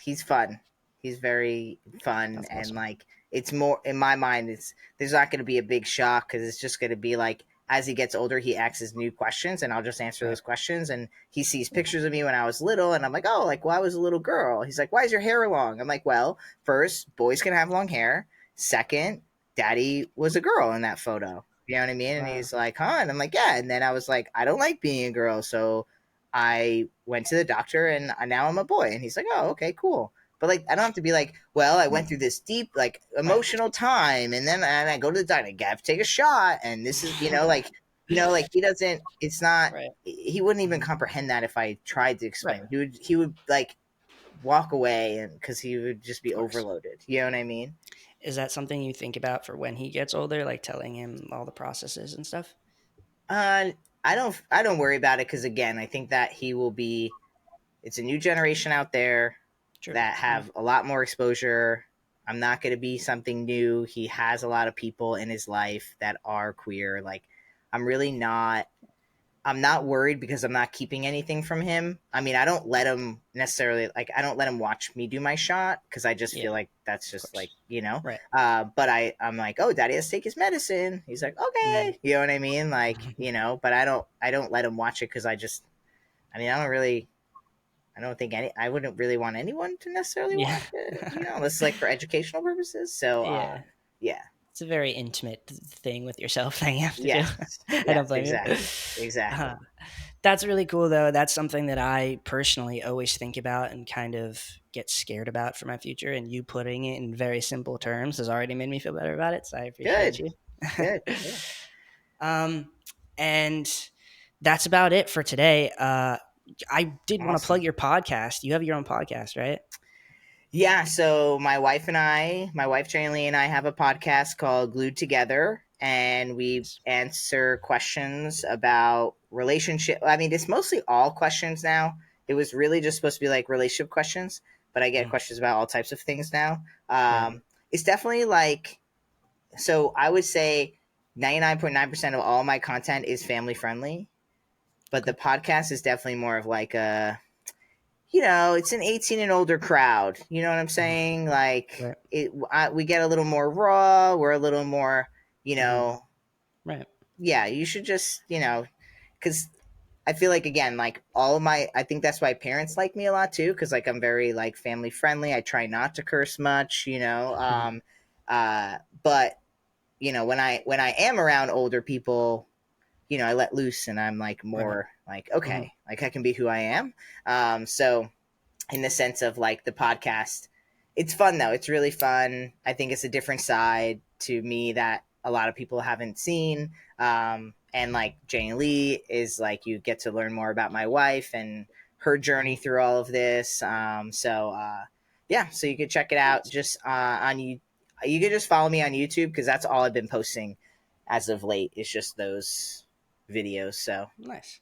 he's fun. He's very fun, That's and awesome. like it's more in my mind. It's There's not going to be a big shock because it's just going to be like as he gets older, he asks new questions, and I'll just answer Right. those questions. And he sees pictures of me when I was little, and I'm like, oh, like, well, I was a little girl. He's like, why is your hair long? I'm like, well, first, boys can have long hair. Second, daddy was a girl in that photo. You know what I mean? And Wow. he's like, huh? And I'm like, yeah. And then I was like, I don't like being a girl, so I went to the doctor, and now I'm a boy. And he's like, oh, okay, cool. But like, I don't have to be like, well, I went through this deep, like, Right. emotional time, and then and I go to the doctor, I have to take a shot, and this is, like he doesn't. It's not. Right. He wouldn't even comprehend that if I tried to Right. explain. He would like walk away, and because he would just Of be course. overloaded. You know what I mean? Is that something you think about for when he gets older, like telling him all the processes and stuff? Uh, I don't worry about it because again, I think that he will be. It's a new generation out there True. that Yeah. have a lot more exposure. I'm not going to be something new. He has a lot of people in his life that are queer. Like, I'm really not. I'm not worried because I'm not keeping anything from him. I mean, I don't let him necessarily like I don't let him watch me do my shot because I just Yeah. feel like that's Of just course. like Right. But I'm like, oh, daddy has to take his medicine. He's like, Mm. okay, you know what I mean, like But I don't let him watch it because I mean, I don't think I wouldn't really want anyone to necessarily Yeah. watch it, unless it's like for educational purposes. So Yeah. yeah, It's a very intimate thing with yourself that you have to do. yes, I don't yes, blame you. exactly. Uh, that's really cool, though. That's something that I personally always think about and kind of get scared about for my future. And you putting it in very simple terms has already made me feel better about it. So I appreciate Good, you. good, yeah, um, and that's about it for today. I did want to awesome. plug your podcast. You have your own podcast, right? Yeah, so my wife Jane and I have a podcast called Glued Together, and we Yes. answer questions about relationship. I mean, it's mostly all questions now. It was really just supposed to be like relationship questions, but I get Mm, questions about all types of things now. right. It's definitely like so. I would say 99.9% of all my content is family friendly, but the Okay. podcast is definitely more of like it's an 18 and older crowd. You know what I'm Mhm. saying? Like Right. we get a little more raw. We're a little more, Mhm. Right. yeah. You should just, because I feel like again, like all of I think that's why parents like me a lot too, because like I'm very like family friendly. I try not to curse much, Mhm. but when I am around older people, I let loose and I'm like Right. more like Mhm. okay, like I can be who I am. So in the sense of like the podcast. It's fun though. It's really fun. I think it's a different side to me that a lot of people haven't seen. And like Jane Lee is like you get to learn more about my wife and her journey Mhm. through all of this. Yeah, so you could check it out Nice. just on you. You could just follow me on YouTube because that's all I've been posting as of late. Is just those videos. So Nice.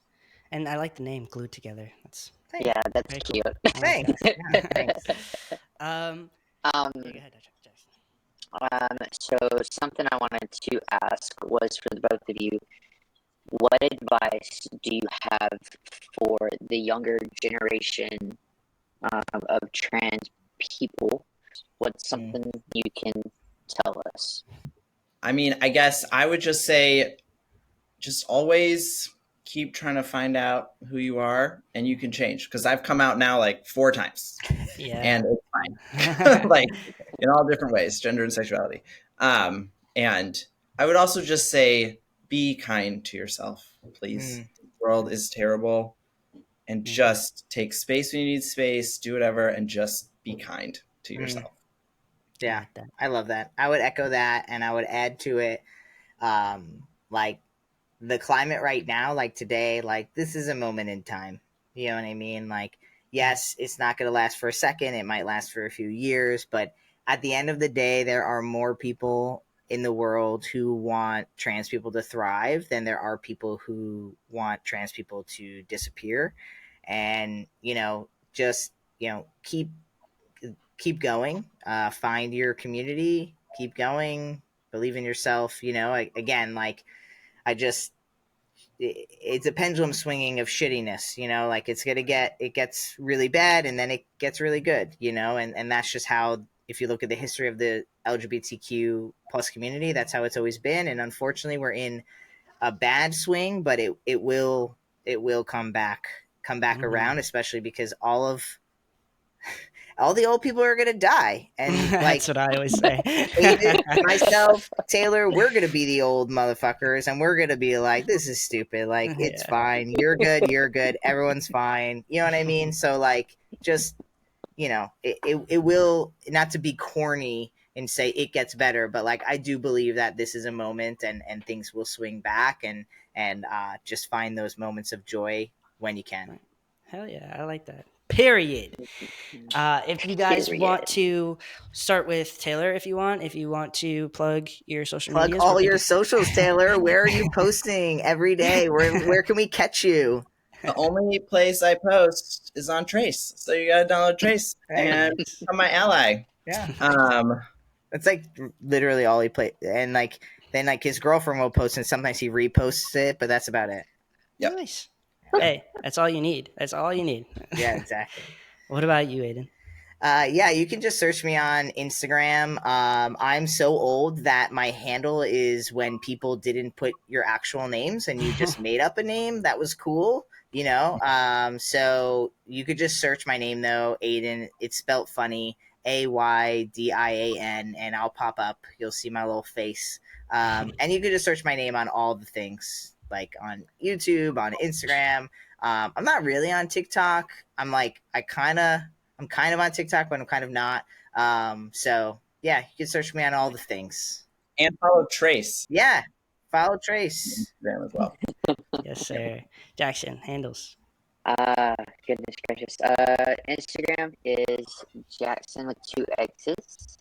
And I like the name "Glued Together." That's thanks, Yeah, that's very cool. cute. I like thanks, yeah, thanks. that. um. um, Yeah. Go ahead, Jackson. so something I wanted to ask was for the both of you, what advice do you have for the younger generation of trans people? What's Mm. something you can tell us? I mean, I guess I would just say, just always keep trying to find out who you are, and you can change. Because I've come out now like 4 times, Yeah. and it's fine, like in all different ways, gender and sexuality. And I would also just say, be kind to yourself, please. The world is terrible. And just take space when you need space, do whatever, and just be kind to yourself. Yeah, I love that. I would echo that, and I would add to it, like the climate right now, like today, like this is a moment in time. You know what I mean? Like, yes, it's not going to last for a second. It might last for a few years, but at the end of the day, there are more people in the world who want trans people to thrive than there are people who want trans people to disappear. And, just, keep going, find your community, keep going, believe in yourself. Again, like I just, it's a pendulum swinging of shittiness, like it gets really bad and then it gets really good, and that's just how, if you look at the history of the LGBTQ plus community, that's how it's always been. And unfortunately we're in a bad swing, but it will come back around, especially because all the old people are going to die. And that's what I always say. Aiden, myself, Taylor, we're going to be the old motherfuckers, and we're going to be like, this is stupid. Like, it's fine. You're good. Everyone's fine. You know what I mean? So, like, just, it will, not to be corny and say it gets better, but, like, I do believe that this is a moment and things will swing back, and just find those moments of joy when you can. Hell yeah. I like that. Period. If you guys want to start with Taylor, if you want to plug your social media, all your socials, Taylor. Where are you posting every day? Where can we catch you? The only place I post is on Trace, so you gotta download Trace and become my ally. Yeah. That's like literally all he plays, and like then like his girlfriend will post, and sometimes he reposts it, but that's about it. Yep. Nice. Hey, that's all you need. Yeah, exactly. What about you, Aydian? Yeah, you can just search me on Instagram. I'm so old that my handle is when people didn't put your actual names and you just made up a name. That was cool, so you could just search my name though, Aydian. It's spelt funny, Aydian, and I'll pop up. You'll see my little face. And you could just search my name on all the things, like on YouTube, on Instagram. I'm not really on TikTok. I'm kind of on TikTok, but I'm kind of not. So yeah, you can search me on all the things. And follow Trace. Yeah, follow Trace. Instagram as well. Yes, sir. Jaxxon, handles. Goodness gracious. Instagram is Jaxxon with 2 X's.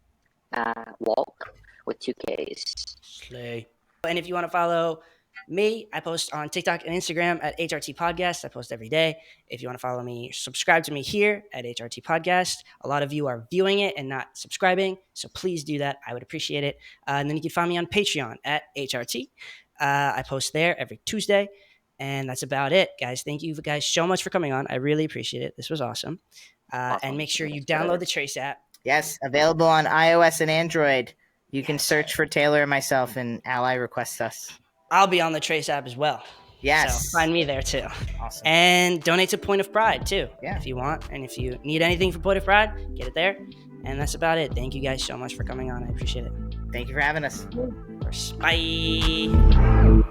Walk with 2 K's. Slay. And if you want to follow me, I post on TikTok and Instagram at HRT Podcast. I post every day. If you want to follow me, subscribe to me here at HRT Podcast. A lot of you are viewing it and not subscribing, so please do that. I would appreciate it. And then you can find me on Patreon at HRT. I post there every Tuesday. And that's about it, guys. Thank you guys so much for coming on. I really appreciate it. This was awesome. And make sure you download the Trace app. Yes, available on iOS and Android. You can search for Taylor and myself, and Ally requests us. I'll be on the Trace app as well. Yes. So find me there too. Awesome. And donate to Point of Pride too, yeah, if you want. And if you need anything for Point of Pride, get it there. And that's about it. Thank you guys so much for coming on. I appreciate it. Thank you for having us. Of course. Bye.